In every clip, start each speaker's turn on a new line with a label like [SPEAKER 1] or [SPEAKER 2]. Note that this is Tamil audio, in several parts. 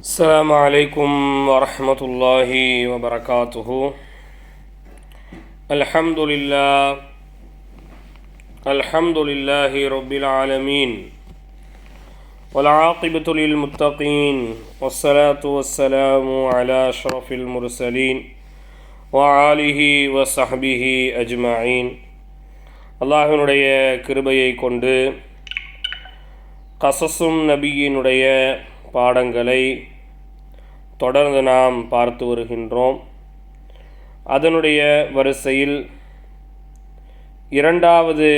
[SPEAKER 1] السلام عليكم ورحمة الله وبركاته. الحمد لله رب العالمين، والعاقبة للمتقين، والصلاة والسلام على أشرف المرسلين وآله وصحبه أجمعين. அல்லாஹ்வினுடைய கிருபையை கொண்டு கஸஸுன் நபியினுடைய பாடங்களை தொடர்ந்து நாம் பார்த்து வருகின்றோம். அதனுடைய வரிசையில் இரண்டாவது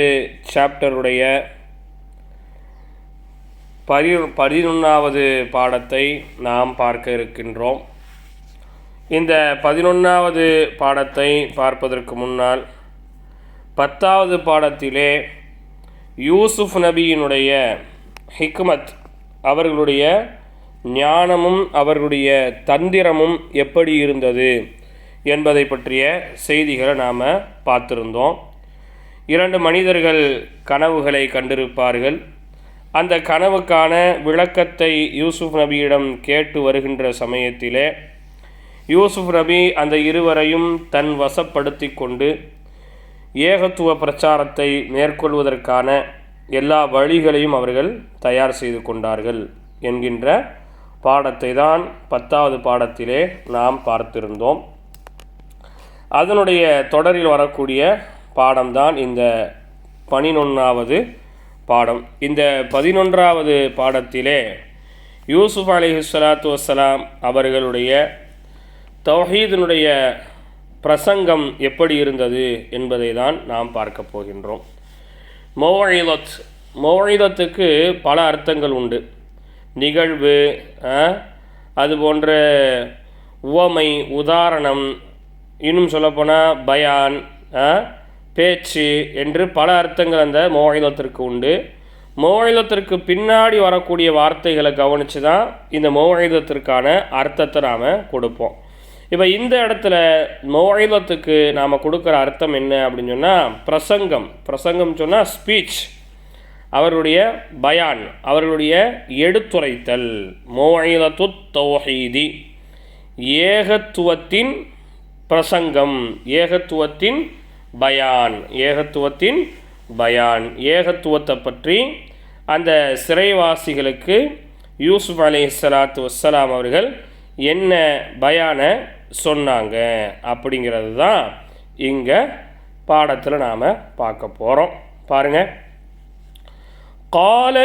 [SPEAKER 1] சாப்டருடைய 11வது பாடத்தை நாம் பார்க்க இருக்கின்றோம். இந்த 11வது பாடத்தை பார்ப்பதற்கு முன்னால் 10வது பாடத்திலே யூசுஃப் நபியினுடைய ஹிக்மத், அவர்களுடைய ஞானமும் அவர்களுடைய தந்திரமும் எப்படி இருந்தது என்பதை பற்றிய செய்திகளை நாம் பார்த்துருந்தோம். 2 மனிதர்கள் கனவுகளை கண்டிருப்பார்கள். அந்த கனவுக்கான விளக்கத்தை யூசுஃப் நபியிடம் கேட்டு வருகின்ற சமயத்திலே யூசுஃப் நபி அந்த இருவரையும் தன் வசப்படுத்தி கொண்டு ஏகத்துவ பிரச்சாரத்தை மேற்கொள்வதற்கான எல்லா வழிகளையும் அவர்கள் தயார் செய்து கொண்டார்கள் என்கின்ற பாடத்தை தான் 10வது பாடத்திலே நாம் பார்த்திருந்தோம். அதனுடைய தொடரில் வரக்கூடிய பாடம்தான் இந்த 11வது பாடம். இந்த 11வது பாடத்திலே யூசுஃப் அலைஹிஸ்ஸலாத்து வஸ்ஸலாம் அவர்களுடைய தௌஹீதினுடைய பிரசங்கம் எப்படி இருந்தது என்பதை தான் நாம் பார்க்க போகின்றோம். மௌஇதத்துக்கு பல அர்த்தங்கள் உண்டு. நிகழ்வு, அது போன்ற உவமை, உதாரணம், இன்னும் சொல்லப்போனால் பயான், பேச்சு என்று பல அர்த்தங்கள் அந்த மௌஇதத்திற்கு உண்டு. மௌஇதத்திற்கு பின்னாடி வரக்கூடிய வார்த்தைகளை கவனித்து தான் இந்த மௌஇதத்திற்கான அர்த்தத்தை நாம் கொடுப்போம். இப்போ இந்த இடத்துல மௌஇதத்துக்கு நாம் கொடுக்குற அர்த்தம் என்ன அப்படின்னு சொன்னால் பிரசங்கம் சொன்னால் ஸ்பீச், அவர்களுடைய பயான், அவர்களுடைய எடுத்துரைத்தல். மௌஇதத்து தௌஹீதி, ஏகத்துவத்தின் பிரசங்கம், ஏகத்துவத்தின் பயான், ஏகத்துவத்தை பற்றி அந்த சிறைவாசிகளுக்கு யூசுஃப் அலைஹிஸ்ஸலாத்து வஸ்ஸலாம் அவர்கள் என்ன பயானை சொன்னாங்க அப்படிங்கிறது தான் இங்கே பாடத்தில் நாம் பார்க்க போகிறோம். பாருங்கள். கால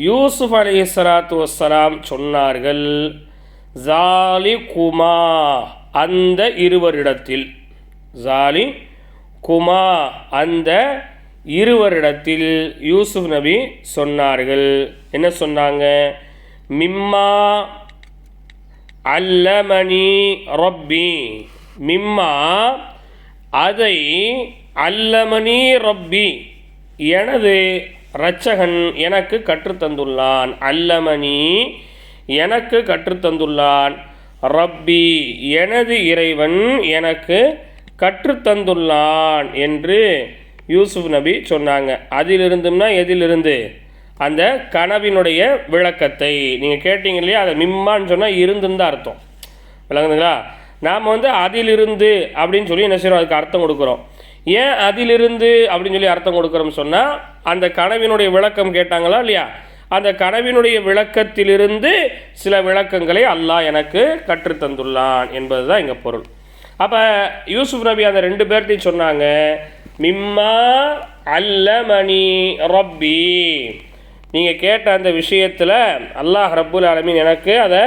[SPEAKER 1] யூசுஃப் அலைஹிஸ்ஸலாத்து வஸ்ஸலாம் சொன்னார்கள், ஜாலிகுமா, அந்த இருவரிடத்தில், ஜாலிகுமா, அந்த இருவரிடத்தில் யூசுஃப் நபி சொன்னார்கள். என்ன சொன்னாங்க? மிம்மா அல்லமனி ரப்பி, மிம்மா, அதை, அல்லமனி ரப்பி, எனது இரட்சகன் எனக்கு கற்றுத்தந்துள்ளான், அல்லமனி, எனக்கு கற்றுத்தந்துள்ளான், ரப்பி, எனது இறைவன் எனக்கு கற்றுத்தந்துள்ளான் என்று யூசுஃப் நபி சொன்னாங்க. அதிலிருந்தும்னா எதிலிருந்து? அந்த கனவினுடைய விளக்கத்தை நீங்கள் கேட்டீங்க இல்லையா? அதை மிம்மான்னு சொன்னால் இருந்துன்னு தான் அர்த்தம். விளங்குதுங்களா? நாம் அதிலிருந்து அப்படின்னு சொல்லி என்ன செய்கிறோம், அதுக்கு அர்த்தம் கொடுக்குறோம். ஏன் அதிலிருந்து அப்படின்னு சொல்லி அர்த்தம் கொடுக்குறோம்னு சொன்னால், அந்த கனவினுடைய விளக்கம் கேட்டாங்களா இல்லையா? அந்த கனவினுடைய விளக்கத்திலிருந்து சில விளக்கங்களை அல்லாஹ் எனக்கு கற்றுத்தந்துள்ளான் என்பது தான் இங்கே பொருள். அப்போ யூசுஃப் நபி அந்த 2 பேர்த்தையும் சொன்னாங்க, மிம்மா அல்லமனி ரப்பி, நீங்கள் கேட்ட அந்த விஷயத்தில் அல்லாஹ் ரப்புல் ஆலமீன் எனக்கு அதை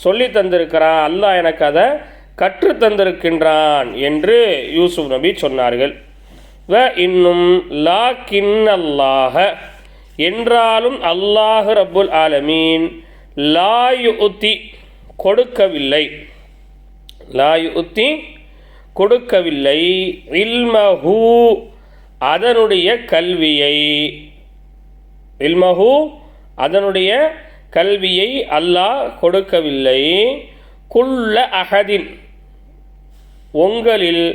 [SPEAKER 1] சொல்லி தந்திருக்கிறான், அல்லாஹ் எனக்கு அதை கற்றுத்தந்திருக்கின்றான் என்று யூசுஃப் நபி சொன்னார்கள். இன்னும் லாக்கின் அல்லாஹ, என்றாலும் அல்லாஹ் ரப்புல் ஆலமீன் லாயுத்தி, கொடுக்கவில்லை, லாயுத்தி, கொடுக்கவில்லை, இல்மஹு, அதனுடைய கல்வியை, இல்மஹு, அதனுடைய கல்வியை அல்லாஹ் கொடுக்கவில்லை, குல்ல அஹதின், உங்களில்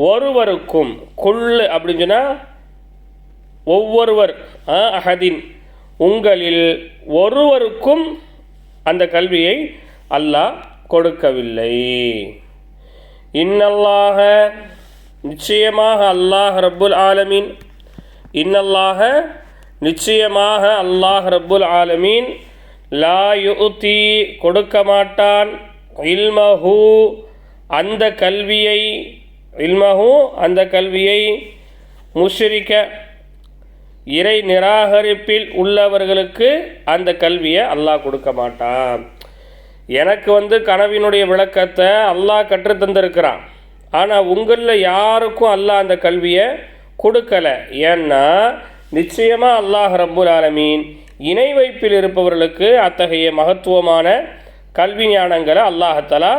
[SPEAKER 1] ஒருவருக்கும், குல் அப்படின்னு சொன்னால் ஒவ்வொருவர், அஹதின், உங்களில் ஒருவருக்கும் அந்த கல்வியை அல்லாஹ் கொடுக்கவில்லை. இன்னல்லாஹ நிச்சயமாக அல்லாஹ் ரப்புல் ஆலமீன், இன்னல்லாஹ நிச்சயமாக அல்லாஹ் ரப்புல் ஆலமீன் லா யுத்தி கொடுக்க மாட்டான் இல்மஹு அந்த கல்வியை, இல்மஹு அந்த கல்வியை முஷ்ரிக்க இறை நிராகரிப்பில் உள்ளவர்களுக்கு அந்த கல்வியை அல்லாஹ் கொடுக்க மாட்டான். எனக்கு கனவினுடைய விளக்கத்தை அல்லாஹ் கற்றுத்தந்திருக்கிறான். ஆனால் உங்களில் யாருக்கும் அல்லாஹ் அந்த கல்வியை கொடுக்கலை. ஏன்னா நிச்சயமாக அல்லாஹ் ரப்புல் ஆலமீன் இணை வைப்பில் இருப்பவர்களுக்கு அத்தகைய மகத்துவமான கல்வி ஞானங்களை அல்லாஹ்தஆலா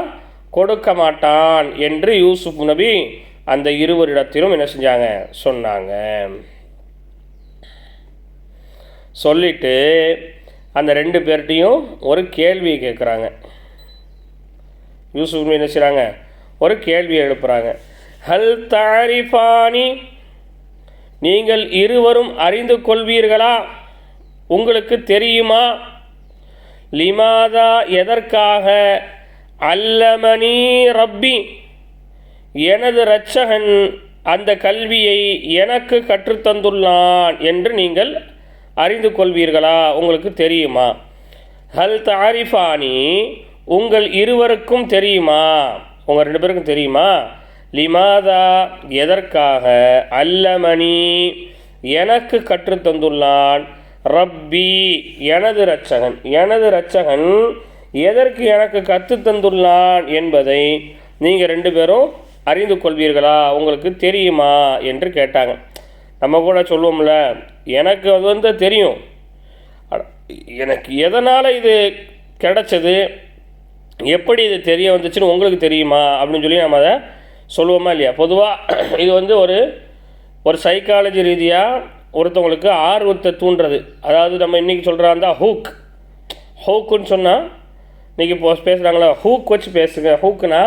[SPEAKER 1] கொடுக்க மாட்டான் என்று யூசுப் நபி அந்த இருவரிடத்திலும் என்ன செஞ்சாங்க, சொன்னாங்க. சொல்லிட்டு அந்த 2 பேர்ட்டையும் ஒரு கேள்வியை கேட்குறாங்க. யூசுப் நபி என்ன செய்கிறாங்க, ஒரு கேள்வியை எழுப்புகிறாங்க. ஹல் தாரிஃபானி, நீங்கள் இருவரும் அறிந்து கொள்வீர்களா, உங்களுக்கு தெரியுமா, லிமாதா எதற்காக, அல்லமனி ரப்பி எனது இரட்சகன் அந்த கல்வியை எனக்கு கற்றுத்தந்துள்ளான் என்று நீங்கள் அறிந்து கொள்வீர்களா, உங்களுக்கு தெரியுமா. ஹல் தாரிஃபானி உங்கள் இருவருக்கும் தெரியுமா, உங்கள் 2 பேருக்கும் தெரியுமா, லிமாதா எதற்காக, அல்லமணி எனக்கு கற்றுத்தந்துள்ளான், ரப்பி எனது இரட்சகன், எனது இரட்சகன் எதற்கு எனக்கு கற்றுத்தந்துள்ளான் என்பதை நீங்கள் 2 பேரும் அறிந்து கொள்வீர்களா, உங்களுக்கு தெரியுமா என்று கேட்டாங்க. நம்ம கூட சொல்லுவோம்ல, எனக்கு அது தெரியும், எனக்கு எதனால் இது கிடைச்சது, எப்படி இது தெரிய வந்துச்சுன்னு உங்களுக்கு தெரியுமா அப்படின்னு சொல்லி நம்ம அதை சொல்லுவோமா இல்லையா. பொதுவாக இது ஒரு சைக்காலஜி ரீதியாக ஒருத்தவங்களுக்கு ஆர்வத்தை தூண்டுறது. அதாவது நம்ம இன்றைக்கி சொல்கிறாந்தா ஹூக்குன்னு சொன்னால் இன்றைக்கி பேசுகிறாங்களா, ஹூக் வச்சு பேசுங்க. ஹூக்குனா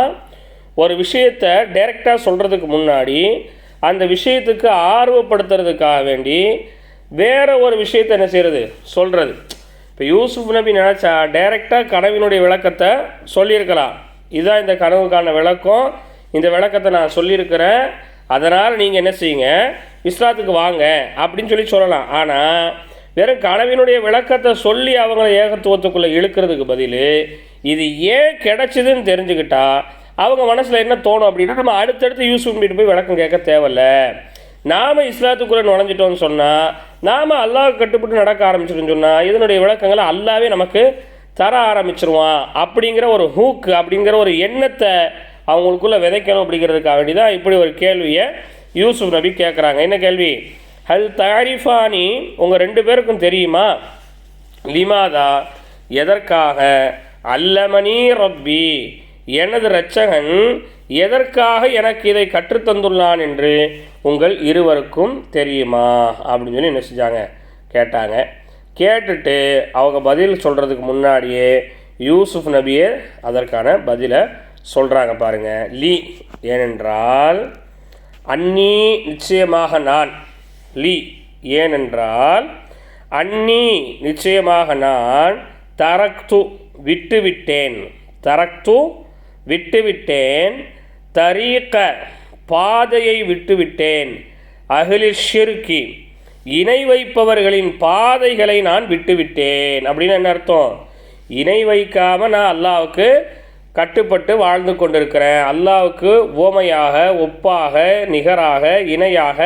[SPEAKER 1] ஒரு விஷயத்தை டைரெக்டாக சொல்கிறதுக்கு முன்னாடி அந்த விஷயத்துக்கு ஆர்வப்படுத்துறதுக்காக வேண்டி வேறு ஒரு விஷயத்தை என்ன செய்கிறது, சொல்கிறது. இப்போ யூசுப் நபி நினச்சா டைரெக்டாக கனவினுடைய விளக்கத்தை சொல்லியிருக்கலாம். இதுதான் இந்த கனவுக்கான விளக்கம், இந்த விளக்கத்தை நான் சொல்லியிருக்கிறேன், அதனால் நீங்கள் என்ன செய்யுங்க, இஸ்லாத்துக்கு வாங்க அப்படின்னு சொல்லலாம். ஆனால் வெறும் கனவினுடைய விளக்கத்தை சொல்லி அவங்கள ஏகத்துவத்துக்குள்ளே இழுக்கிறதுக்கு பதில் இது ஏன் கிடைச்சிதுன்னு தெரிஞ்சுக்கிட்டா அவங்க மனசில் என்ன தோணும் அப்படின்னா, நம்ம அடுத்தடுத்து யூசுப் நபிட்டு போய் விளக்கம் கேட்க தேவையில்ல. நாம் இஸ்லாத்துக்குள்ளே நுழைஞ்சிட்டோன்னு சொன்னால், நாம் அல்லாஹ்வுக்கு கட்டுப்பட்டு நடக்க ஆரம்பிச்சிட்டோன்னு சொன்னால் இதனுடைய விளக்கங்களை அல்லாவே நமக்கு தர ஆரம்பிச்சிருவான் அப்படிங்கிற ஒரு ஹூக்கு, அப்படிங்கிற ஒரு எண்ணத்தை அவங்களுக்குள்ளே விதைக்கணும். அப்படிங்கிறதுக்காக வேண்டி தான் இப்படி ஒரு கேள்வியை யூசுப் நபி கேட்குறாங்க. என்ன கேள்வி, ஹல் தாரிஃபானி உங்கள் 2 பேருக்கும் தெரியுமா, லிமாதா எதற்காக, அல்லமணி ரப்பி எனது இரட்சகன் எதற்காக எனக்கு இதை கற்றுத்தந்துள்ளான் என்று உங்கள் இருவருக்கும் தெரியுமா அப்படின்னு சொல்லி என்ன செஞ்சாங்க, கேட்டாங்க. கேட்டுட்டு அவங்க பதில் சொல்கிறதுக்கு முன்னாடியே யூசுப் நபியே அதற்கான பதிலை சொல்கிறாங்க. பாருங்கள், லீ ஏனென்றால், அன்னி நிச்சயமாக நான், லீ ஏனென்றால், அன்னி நிச்சயமாக நான், தரக்து விட்டுவிட்டேன், தரக்து விட்டுவிட்டேன், தரீக்க பாதையை விட்டுவிட்டேன், அஹ்லி ஷிர்கி இணை வைப்பவர்களின் பாதைகளை நான் விட்டுவிட்டேன். அப்படின்னு என்ன அர்த்தம், இணை வைக்காமல் நான் அல்லாஹ்வுக்கு கட்டுப்பட்டு வாழ்ந்து கொண்டிருக்கிறேன். அல்லாஹ்வுக்கு ஓமையாக, ஒப்பாக, நிகராக, இணையாக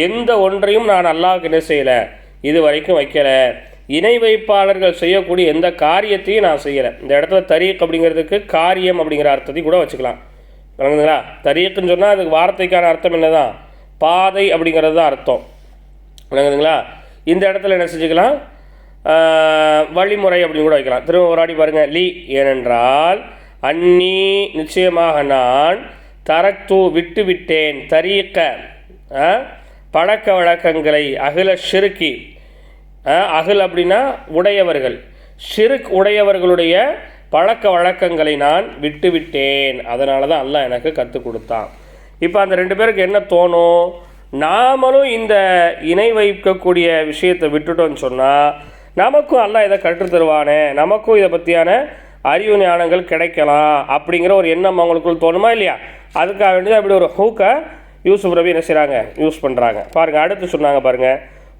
[SPEAKER 1] எந்த ஒன்றையும் நான் அல்லாஹ்வுக்கு என்ன செய்யலை, இது வரைக்கும் வைக்கலை. இணை வைப்பாளர்கள் செய்யக்கூடிய எந்த காரியத்தையும் நான் செய்யலை. இந்த இடத்துல தரீக் அப்படிங்கிறதுக்கு காரியம் அப்படிங்கிற அர்த்தத்தையும் கூட வச்சுக்கலாம். விளங்குதுங்களா. தரீக்குன்னு சொன்னால் அதுக்கு வார்த்தைக்கான அர்த்தம் என்ன தான், பாதை அப்படிங்கிறது தான் அர்த்தம். விளங்குதுங்களா. இந்த இடத்துல என்ன செஞ்சுக்கலாம், வழிமுறை அப்படின்னு கூட வைக்கலாம். திரும்ப ஒரு ஆடி பாருங்கள், லீ ஏனென்றால், அன்னி நிச்சயமாக நான், தரக்து விட்டுவிட்டேன், தரீக்க பழக்க வழக்கங்களை, அகில ஷிர்கி அகில் அப்படின்னா உடையவர்கள், ஷிர்க் உடையவர்களுடைய பழக்க வழக்கங்களை நான் விட்டுவிட்டேன். அதனால தான் அல்லாஹ் எனக்கு கற்றுக் கொடுத்தான். இப்போ அந்த 2 பேருக்கு என்ன தோணும், நாமளும் இந்த இணை வைக்கக்கூடிய விஷயத்தை விட்டுட்டோன்னு சொன்னால் நமக்கும் அல்லாஹ் இதை கற்றுத்தருவானே, நமக்கும் இதை பற்றியான அறிவு ஞானங்கள் கிடைக்கலாம் அப்படிங்கிற ஒரு எண்ணம் அவங்களுக்குள் தோணுமா இல்லையா? அதுக்காக வேண்டியது அப்படி ஒரு ஹூக்கை யூசுப் நபி என்ன செய்கிறாங்க, யூஸ் பண்ணுறாங்க. பாருங்கள், அடுத்து சொன்னாங்க பாருங்கள்,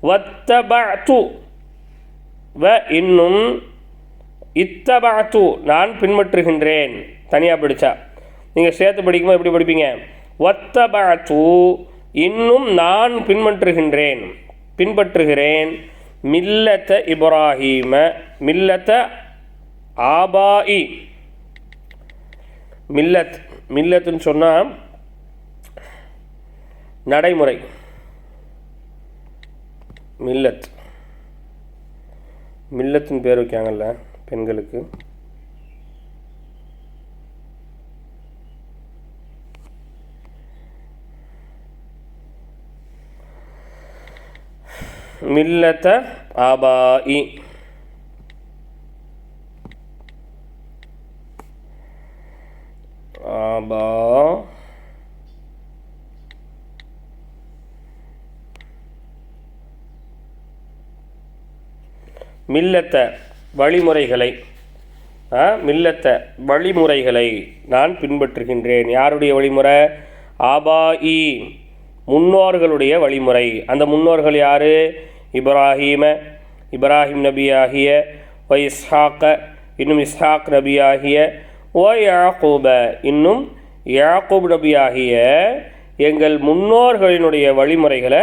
[SPEAKER 1] வத்தபஅது வ இன்னும் இத்தபஅது நான் பின்பற்றுகின்றேன். தனியாக படித்தா நீங்கள் சேர்த்து படிக்கும்போது எப்படி படிப்பீங்க? வத்தபஅது இன்னும் நான் பின்பற்றுகிறேன் மில்லத்த இப்ராஹீம மில்லத்த ஆபாஇ. மில்லத்துன்னு சொன்னால் நடைமுறை. மில்லத்தின் பேர் வைக்காங்கல்ல பெண்களுக்கு. மில்லத்த ஆபாஇ. ஆபா மில்லத்த வழிமுறைகளை, வழிமுறைகளை நான் பின்பற்றுகின்றேன். யாருடைய வழிமுறை? ஆபாஇ முன்னோர்களுடைய வழிமுறை. அந்த முன்னோர்கள் யார்? இப்ராஹிம் நபியாகிய, வ இஸ்ஹாக்க இன்னும் இஸ்ஹாக் நபியாகிய, வ யாக்கூப இன்னும் யாக்கூப் நபியாகிய எங்கள் முன்னோர்களினுடைய வழிமுறைகளை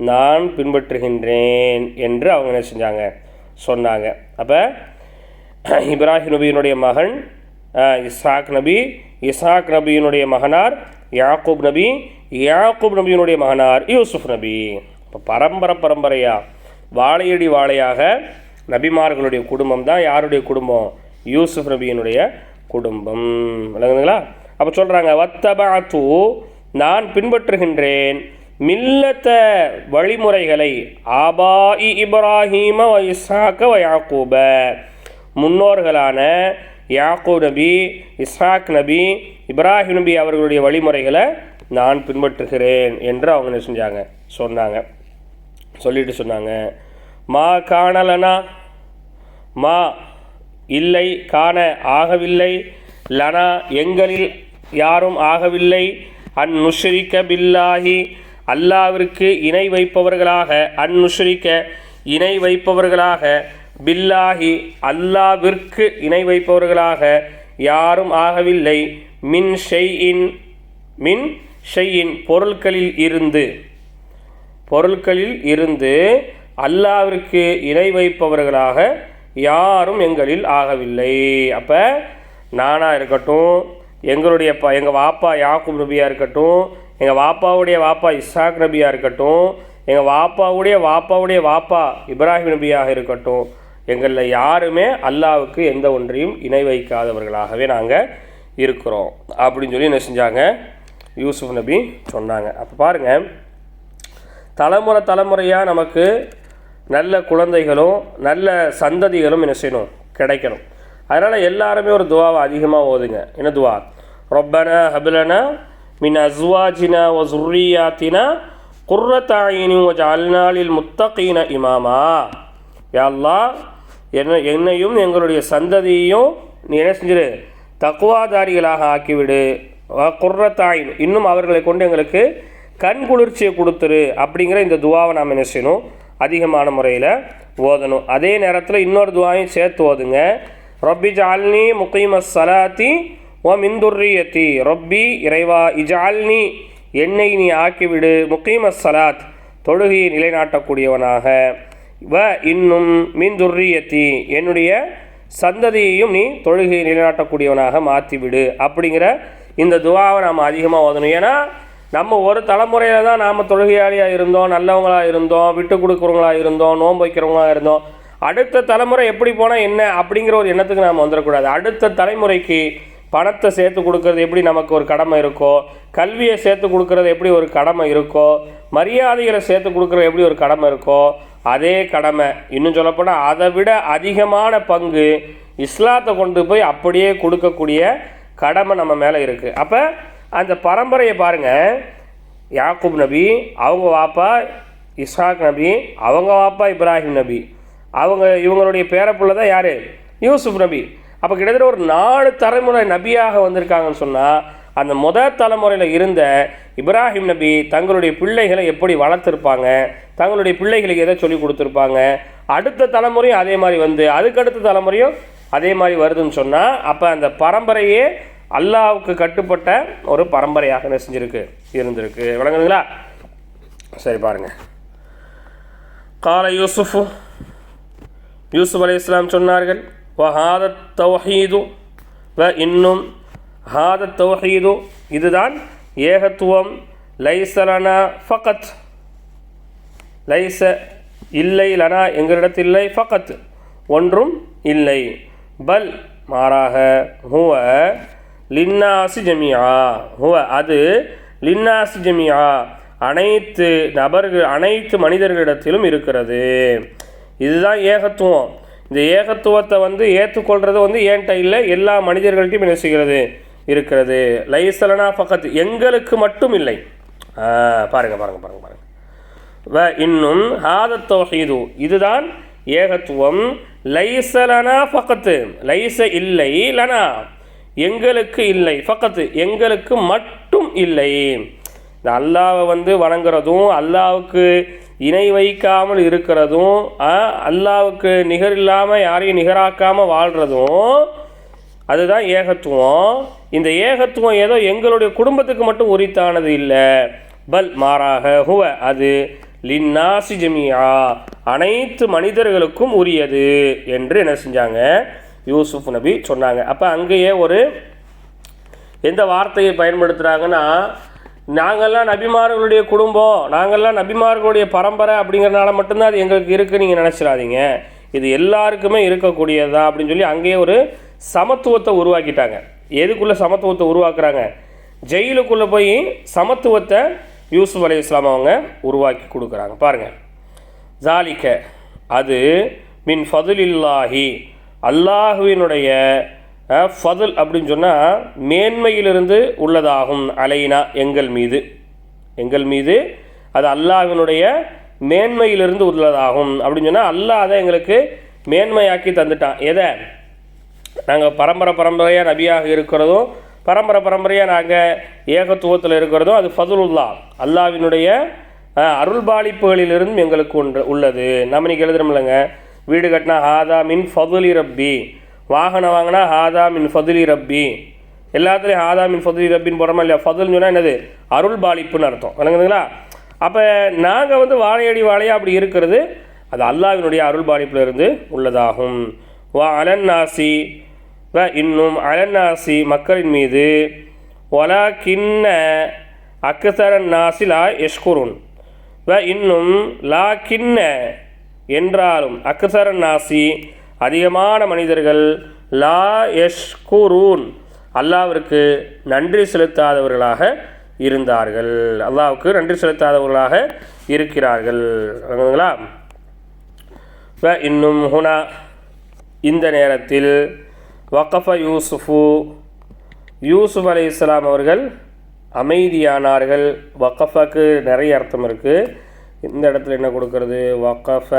[SPEAKER 1] நான் பின்பற்றுகின்றேன் என்று அவங்க என்ன செஞ்சாங்க, சொன்னாங்க. அப்போ இப்ராஹிம் நபியினுடைய மகன் இஸ்ஹாக் நபியினுடைய மகனார் யாக்கூப் நபியினுடைய மகனார் யூசுப் நபி. இப்போ பரம்பரையாக வாழையடி வாழையாக நபிமார்களுடைய குடும்பம் தான் யாருடைய குடும்பம்? யூசுப் நபியினுடைய குடும்பம். விளங்குதுங்களா? அப்போ சொல்கிறாங்க, வத்தபஅது நான் பின்பற்றுகின்றேன் மில்லத்த வழிமுறைகளை, ஆபாஇ இப்ராஹீம வ இஸ்ஹாக்க வ யாக்கூப முன்னோர்களான யாக்கூப் நபி, இஸ்ஹாக் நபி, இப்ராஹிம் நபி அவர்களுடைய வழிமுறைகளை நான் பின்பற்றுகிறேன் என்று அவங்க என்ன செஞ்சாங்க, சொன்னாங்க. சொல்லிட்டு சொன்னாங்க, மா காணலனா மா இல்லை, காண ஆகவில்லை, லனா எங்களில் யாரும் ஆகவில்லை, அன் நுஷ்ரிக்க பில்லாஹி அல்லாவிற்கு இணை வைப்பவர்களாக பில்லாஹி அல்லாவிற்கு இணை வைப்பவர்களாக யாரும் ஆகவில்லை, மின் ஷையின் பொருட்களில் இருந்து அல்லாவிற்கு இணை வைப்பவர்களாக யாரும் எங்களில் ஆகவில்லை. அப்போ நானாக இருக்கட்டும், எங்கள் வாப்பா யாக்கூப் நபியாக இருக்கட்டும், எங்கள் வாப்பாவுடைய வாப்பா இஸ்ஹாக் நபியாக இருக்கட்டும், எங்கள் வாப்பாவுடைய வாப்பா இப்ராஹிம் நபியாக இருக்கட்டும், எங்களில் யாருமே அல்லாவுக்கு எந்த ஒன்றையும் இணை வைக்காதவர்களாகவே நாங்கள் இருக்கிறோம் அப்படின்னு சொல்லி என்ன செஞ்சாங்க, யூசுப் நபி சொன்னாங்க. அப்போ பாருங்கள், தலைமுறையாக நமக்கு நல்ல குழந்தைகளும் நல்ல சந்ததிகளும் என்ன செய்யணும், கிடைக்கணும். அதனால் எல்லாருமே ஒரு துவாவை அதிகமாக ஓதுங்க. என்ன துவா? ரப்பனா ஹப்லனா மின் அஸ்வாஜினா வ ஸுர்ரியாத்தினா குர்ரத அய்யுனி வஜஅல்னா லில் முத்தகீன இமாமா. யா அல்லாஹ், என்னையும் எங்களுடைய சந்ததியையும் நீ என்ன செஞ்சிரு, தக்வாதாரிகளாக ஆக்கிவிடு. குர்ரத அய்யுன் இன்னும் அவர்களை கொண்டு எங்களுக்கு கண் குளிர்ச்சியை கொடுத்துரு. அப்படிங்கிற இந்த துவாவை நாம் என்ன செய்யணும், அதிகமான முறையில் ஓதணும். அதே நேரத்தில் இன்னொரு துவாவையும் சேர்த்து ஓதுங்க. ரப்பி ஜஅல்னி முகீமஸ் ஸலாத்தி வ மின் துர்ரியத்தி. ரப்பி இறைவா, இஜஅல்னி என்னை நீ ஆக்கிவிடு, முகீமஸ் ஸலாத் தொழுகையை நிலைநாட்டக்கூடியவனாக, வ இன்னும் மின் துர்ரியத்தி என்னுடைய சந்ததியையும் நீ தொழுகையை நிலைநாட்டக்கூடியவனாக மாற்றிவிடு. அப்படிங்கிற இந்த துவாவை நாம் அதிகமாக ஓதணும். ஏன்னா நம்ம ஒரு தலைமுறையில் தான் நாம் தொழுகையாளியாக இருந்தோம், நல்லவங்களாக இருந்தோம், விட்டு கொடுக்குறவங்களாக இருந்தோம், நோன்பு வைக்கிறவங்களாக இருந்தோம். அடுத்த தலைமுறை எப்படி போனால் என்ன அப்படிங்கிற ஒரு எண்ணத்துக்கு நாம் வந்துடக்கூடாது. அடுத்த தலைமுறைக்கு பணத்தை சேர்த்து கொடுக்கறது எப்படி நமக்கு ஒரு கடமை இருக்கோ, கல்வியை சேர்த்து கொடுக்கறது எப்படி ஒரு கடமை இருக்கோ, மரியாதைகளை சேர்த்து கொடுக்குறது எப்படி ஒரு கடமை இருக்கோ, அதே கடமை, இன்னும் சொல்லப்போனால் அதை விட அதிகமான பங்கு இஸ்லாத்தை கொண்டு போய் அப்படியே கொடுக்கக்கூடிய கடமை நம்ம மேலே இருக்குது. அப்போ அந்த பரம்பரையை பாருங்கள். யாக்கூப் நபி, அவங்க வாப்பா இஸ்ஹாக் நபி, அவங்க வாப்பா இப்ராஹிம் நபி, இவங்களுடைய பேரப்புள்ள தான் யார்? யூசுப் நபி. அப்போ கிட்டத்தட்ட ஒரு 4 தலைமுறை நபியாக வந்திருக்காங்கன்னு சொன்னால், அந்த முதல் தலைமுறையில் இருந்த இப்ராஹிம் நபி தங்களுடைய பிள்ளைகளை எப்படி வளர்த்துருப்பாங்க, தங்களுடைய பிள்ளைகளுக்கு எதை சொல்லி கொடுத்துருப்பாங்க, அடுத்த தலைமுறையும் அதே மாதிரி வந்து அதுக்கடுத்த தலைமுறையும் அதே மாதிரி வருதுன்னு சொன்னால், அப்போ அந்த பரம்பரையே அல்லாவுக்கு கட்டுப்பட்ட ஒரு பரம்பரையாக என்ன செஞ்சுருக்கு, இருந்திருக்கு. விளங்குதுங்களா? சரி பாருங்கள். கால யூசுப் அலைஹிஸ்ஸலாம் சொன்னார்கள், வஹாத தௌஹீது இன்னும் ஹாத தௌஹீது இதுதான் ஏகத்துவம், லைசலனா ஃபகத் லைச இல்லை, லனா எங்களிடத்தில்லை, ஃபகத் ஒன்றும் இல்லை, பல் மாறாக, ஹுவ லின்னாசி ஜமியா, ஹுவ அது லின்னாசி ஜமியா அனைத்து நபர்கள் அனைத்து மனிதர்களிடத்திலும் இருக்கிறது. இதுதான் ஏகத்துவம். இந்த ஏகத்துவத்தை வந்து ஏற்றுக்கொள்கிறது வந்து ஏன்ட்ட இல்லை, எல்லா மனிதர்கள்ட்டையும் என்ன செய்கிறது, இருக்கிறது. லைசலனா ஃபகத் எங்களுக்கு மட்டும் இல்லை. பாருங்க. இன்னும் ஹாத தௌஹீது இதுதான் ஏகத்துவம், லைசலனா ஃபகத் லைச இல்லை, லனா எங்களுக்கு இல்லை, ஃபகத் எங்களுக்கு மட்டும் இல்லை. இந்த அல்லாவை வந்து வணங்குறதும், அல்லாவுக்கு இணை வைக்காமல் இருக்கிறதும், அல்லாவுக்கு நிகர் இல்லாமல் யாரையும் நிகராக்காமல் வாழ்கிறதும் அதுதான் ஏகத்துவம். இந்த ஏகத்துவம் ஏதோ எங்களுடைய குடும்பத்துக்கு மட்டும் உரித்தானது இல்லை, பல் மாறாக, ஹுவ அது லின்னாசி ஜமியா அனைத்து மனிதர்களுக்கும் உரியது என்று என்ன செஞ்சாங்க, யூசுப் நபி சொன்னாங்க. அப்போ அங்கேயே ஒரு எந்த வார்த்தையை பயன்படுத்துகிறாங்கன்னா, நாங்கள்லாம் நபிமார்களுடைய குடும்பம், நாங்கள்லாம் நபிமார்களுடைய பரம்பரை அப்படிங்கிறனால மட்டும்தான் அது எங்களுக்கு இருக்குது நீங்கள் நினச்சிடாதீங்க, இது எல்லாருக்குமே இருக்கக்கூடியது தான் அப்படின்னு சொல்லி அங்கேயே ஒரு சமத்துவத்தை உருவாக்கிட்டாங்க. எதுக்குள்ளே சமத்துவத்தை உருவாக்குறாங்க? ஜெயிலுக்குள்ளே போய் சமத்துவத்தை யூசுப் அலைஹிஸ்ஸலாம் அவங்க உருவாக்கி கொடுக்குறாங்க. பாருங்கள், ஜாலிக்க அது மின் ஃபதுலில்லாஹி அல்லாஹுவினுடைய ஃபதுல் அப்படின்னு சொன்னால் மேன்மையிலிருந்து உள்ளதாகும், அலைனா எங்கள் மீது அது அல்லாஹ்வினுடைய மேன்மையிலிருந்து உள்ளதாகும் அப்படின்னு சொன்னால், அல்லாஹ் அதை எங்களுக்கு மேன்மையாக்கி தந்துட்டான். எதை? நாங்கள் பரம்பரையாக நபியாக இருக்கிறதும், பரம்பரையாக நாங்கள் ஏகத்துவத்தில் இருக்கிறதும் அது ஃபதுலுல்லா அல்லாஹ்வினுடைய அருள்பாலிப்புகளிலிருந்தும் எங்களுக்கு உள்ளது. நம்ம இன்றைக்கி எழுதுறோம்லங்க, வீடு கட்டினா ஹாதா மின் ஃபதுலி ரப்பி, வாகனம் வாங்கினா ஹாதா மின் ஃபதுலி ரப்பி, எல்லாத்துலேயும் ஹாதா மின் ஃபதுலி ரப்பின்னு போடுறோமா இல்லையா? ஃபதுல்னு சொன்னால் என்னது? அருள் பாலிப்புன்னு அர்த்தம். விளங்குதுங்களா? அப்போ நாங்கள் வந்து வாழையடி வாழையாக அப்படி இருக்கிறது அது அல்லாஹ்வினுடைய அருள் பாலிப்பில் இருந்து உள்ளதாகும். வா அலன்னாசி இன்னும் அலன்னாசி மக்களின் மீது, ஒலா கிண்ண அக்ஸரன் நாசி லா யஷ்குருன் இன்னும் லா கிண்ண என்றாலும் அக்ஸரன் நாசி அதிகமான மனிதர்கள் லா யஷ்குரூன் அல்லாஹ்விற்கு நன்றி செலுத்தாதவர்களாக இருந்தார்கள், அல்லாஹ்வுக்கு நன்றி செலுத்தாதவர்களாக இருக்கிறார்கள். இன்னும் ஹுனா இந்த நேரத்தில் வகஃப யூசுப் அலைஹிஸ்ஸலாம் அவர்கள் அமைதியானார்கள். வகஃபக்கு நிறைய அர்த்தம் இருக்குது. இந்த இடத்துல என்ன கொடுக்கறது? வகஃப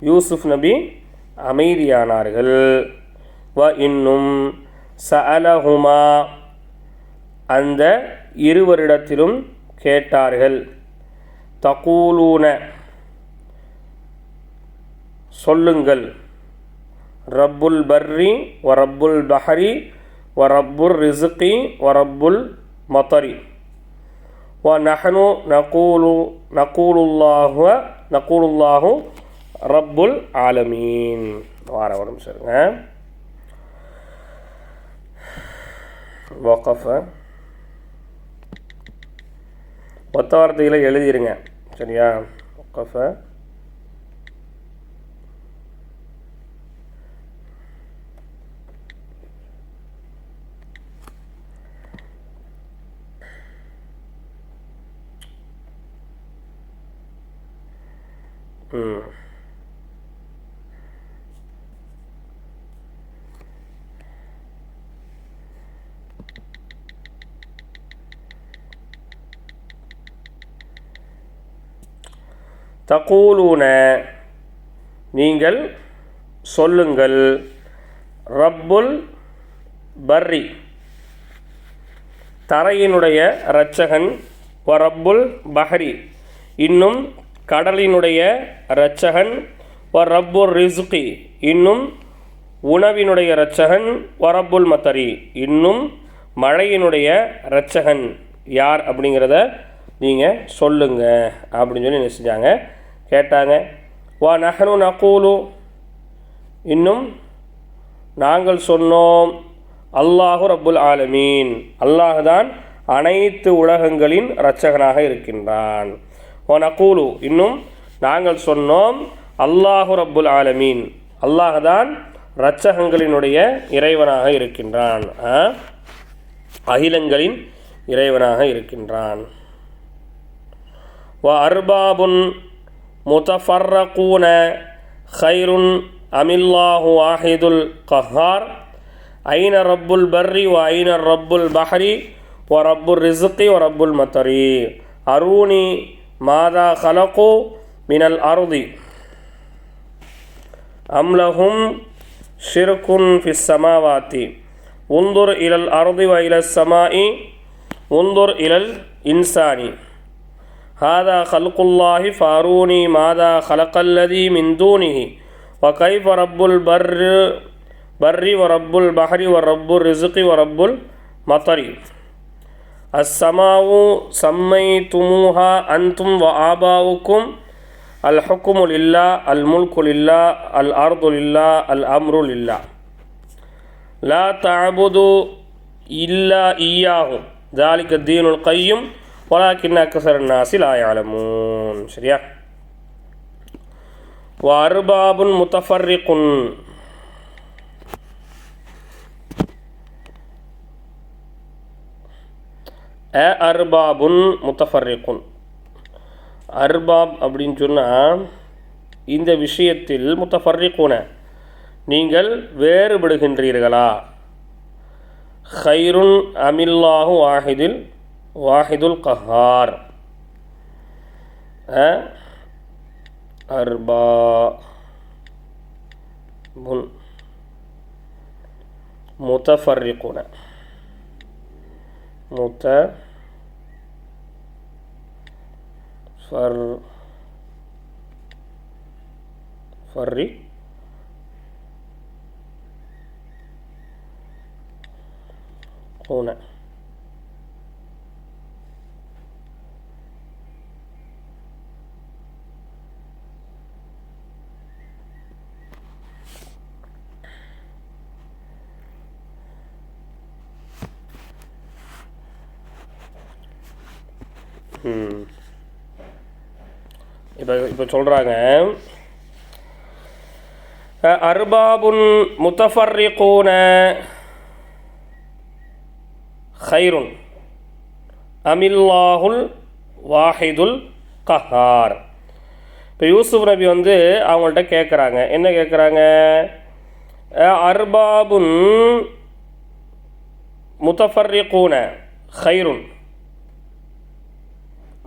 [SPEAKER 1] யூசுப் நபி அமைதியானார்கள். இன்னும் சஅலஹுமா அந்த இருவரிடத்திலும் கேட்டார்கள். தகூலூன சொல்லுங்கள், ரப்புல் பர்ரி வ ரப்புல் பஹரி வ ரப்புல் ரிஸ்கி வ ரப்புல் மத்தரி வ நஹ்னு நகூலுல்லாஹு ரப்புல் ஆலமீன். வாரம் சரிங்க. வகஃப ஒத்த வார்த்தைகளை எழுதிருங்க, சரியா? வகஃப தகூலூன நீங்கள் சொல்லுங்கள், ரப்புல் பர்ரி தரையினுடைய இரட்சகன், வ ரப்புல் பஹரி இன்னும் கடலினுடைய இரட்சகன், வ ரப்புல் ரிஸ்கி இன்னும் உணவினுடைய இரட்சகன், வ ரப்புல் மத்தரி இன்னும் மழையினுடைய இரட்சகன் யார் அப்படிங்கிறத நீங்கள் சொல்லுங்க அப்படின்னு சொல்லி என்ன செஞ்சாங்க, கேட்டாங்க. வா நஹ்னு நகூலு இன்னும் நாங்கள் சொன்னோம், அல்லாஹு ரப்புல் ஆலமீன் அல்லாஹ் தான் அனைத்து உலகங்களின் இரட்சகனாக இருக்கின்றான். வா நகூலு இன்னும் நாங்கள் சொன்னோம், அல்லாஹு ரப்புல் ஆலமீன் அல்லாஹ் தான் இரட்சகங்களினுடைய இறைவனாக இருக்கின்றான், அகிலங்களின் இறைவனாக இருக்கின்றான். வ அர்பாபுன் முதஃபர்ரகூன கைருன் அமில்லாஹு வாஹிதுல் கஹார் ஐன ரப்புல் பர்ரி வ ஐன ரப்புல் பஹரி வ ரப்புல் ரிஸ்கி வ ரப்புல் மத்தரி அரூனி மாதா கலகு மினல் அர்தி அம்லஹும் ஷிர்குன் ஃபிஸ் ஸமாவாத்தி உந்துர் இலல் அர்தி வ இலஸ் ஸமாஇ உந்துர் இலல் இன்சானி ஹாதா கல்குல்லாஹி ஃபாரூனி மாதா கலக்கல்லதி மின் தூனிஹி வ கைஃப ரப்புல் பர்ரி வ ரப்புல் பஹரி வ ரப்புல் ரிஸ்கி வ ரப்புல் மத்தரி அஸ்ஸமாவு சம்மைதுமூஹா அன்தும் வ ஆபாவுக்கும் அல் ஹுக்மு லில்லா அல் முல்கு லில்லா அல் அர்து லில்லா அல் அம்ரு லில்லா லா தஅபுது இல்லா இய்யாஹு ذلك الدين القيم ولكن أكثر الناس لا يعلمون. சரியா? وأرباب متفرق அர்பாபுன் முத்தஃபர்ரிகுன் அர்பாப் அப்படின்னு சொன்னால் இந்த விஷயத்தில் முத்தஃபர்ரிகுன நீங்கள் வேறுபடுகின்றீர்களா, கைருன் அமில்லாஹு வாஹிதுல் கஹார் அர்பாபுன் முத்தஃபர்ரிகுன முத்தஃபர்ரிகுன இப்போ சொல்கிறாங்க, அர்பாபுன் முத்தஃபர்ரிகூன கைருன் அமில்லாஹுல் வாஹிதுல் கஹார். இப்போ யூசுப் நபி அவங்கள்ட்ட கேட்குறாங்க, என்ன கேட்குறாங்க, அர்பாபுன் முத்தஃபர்ரிகூன கைருன்.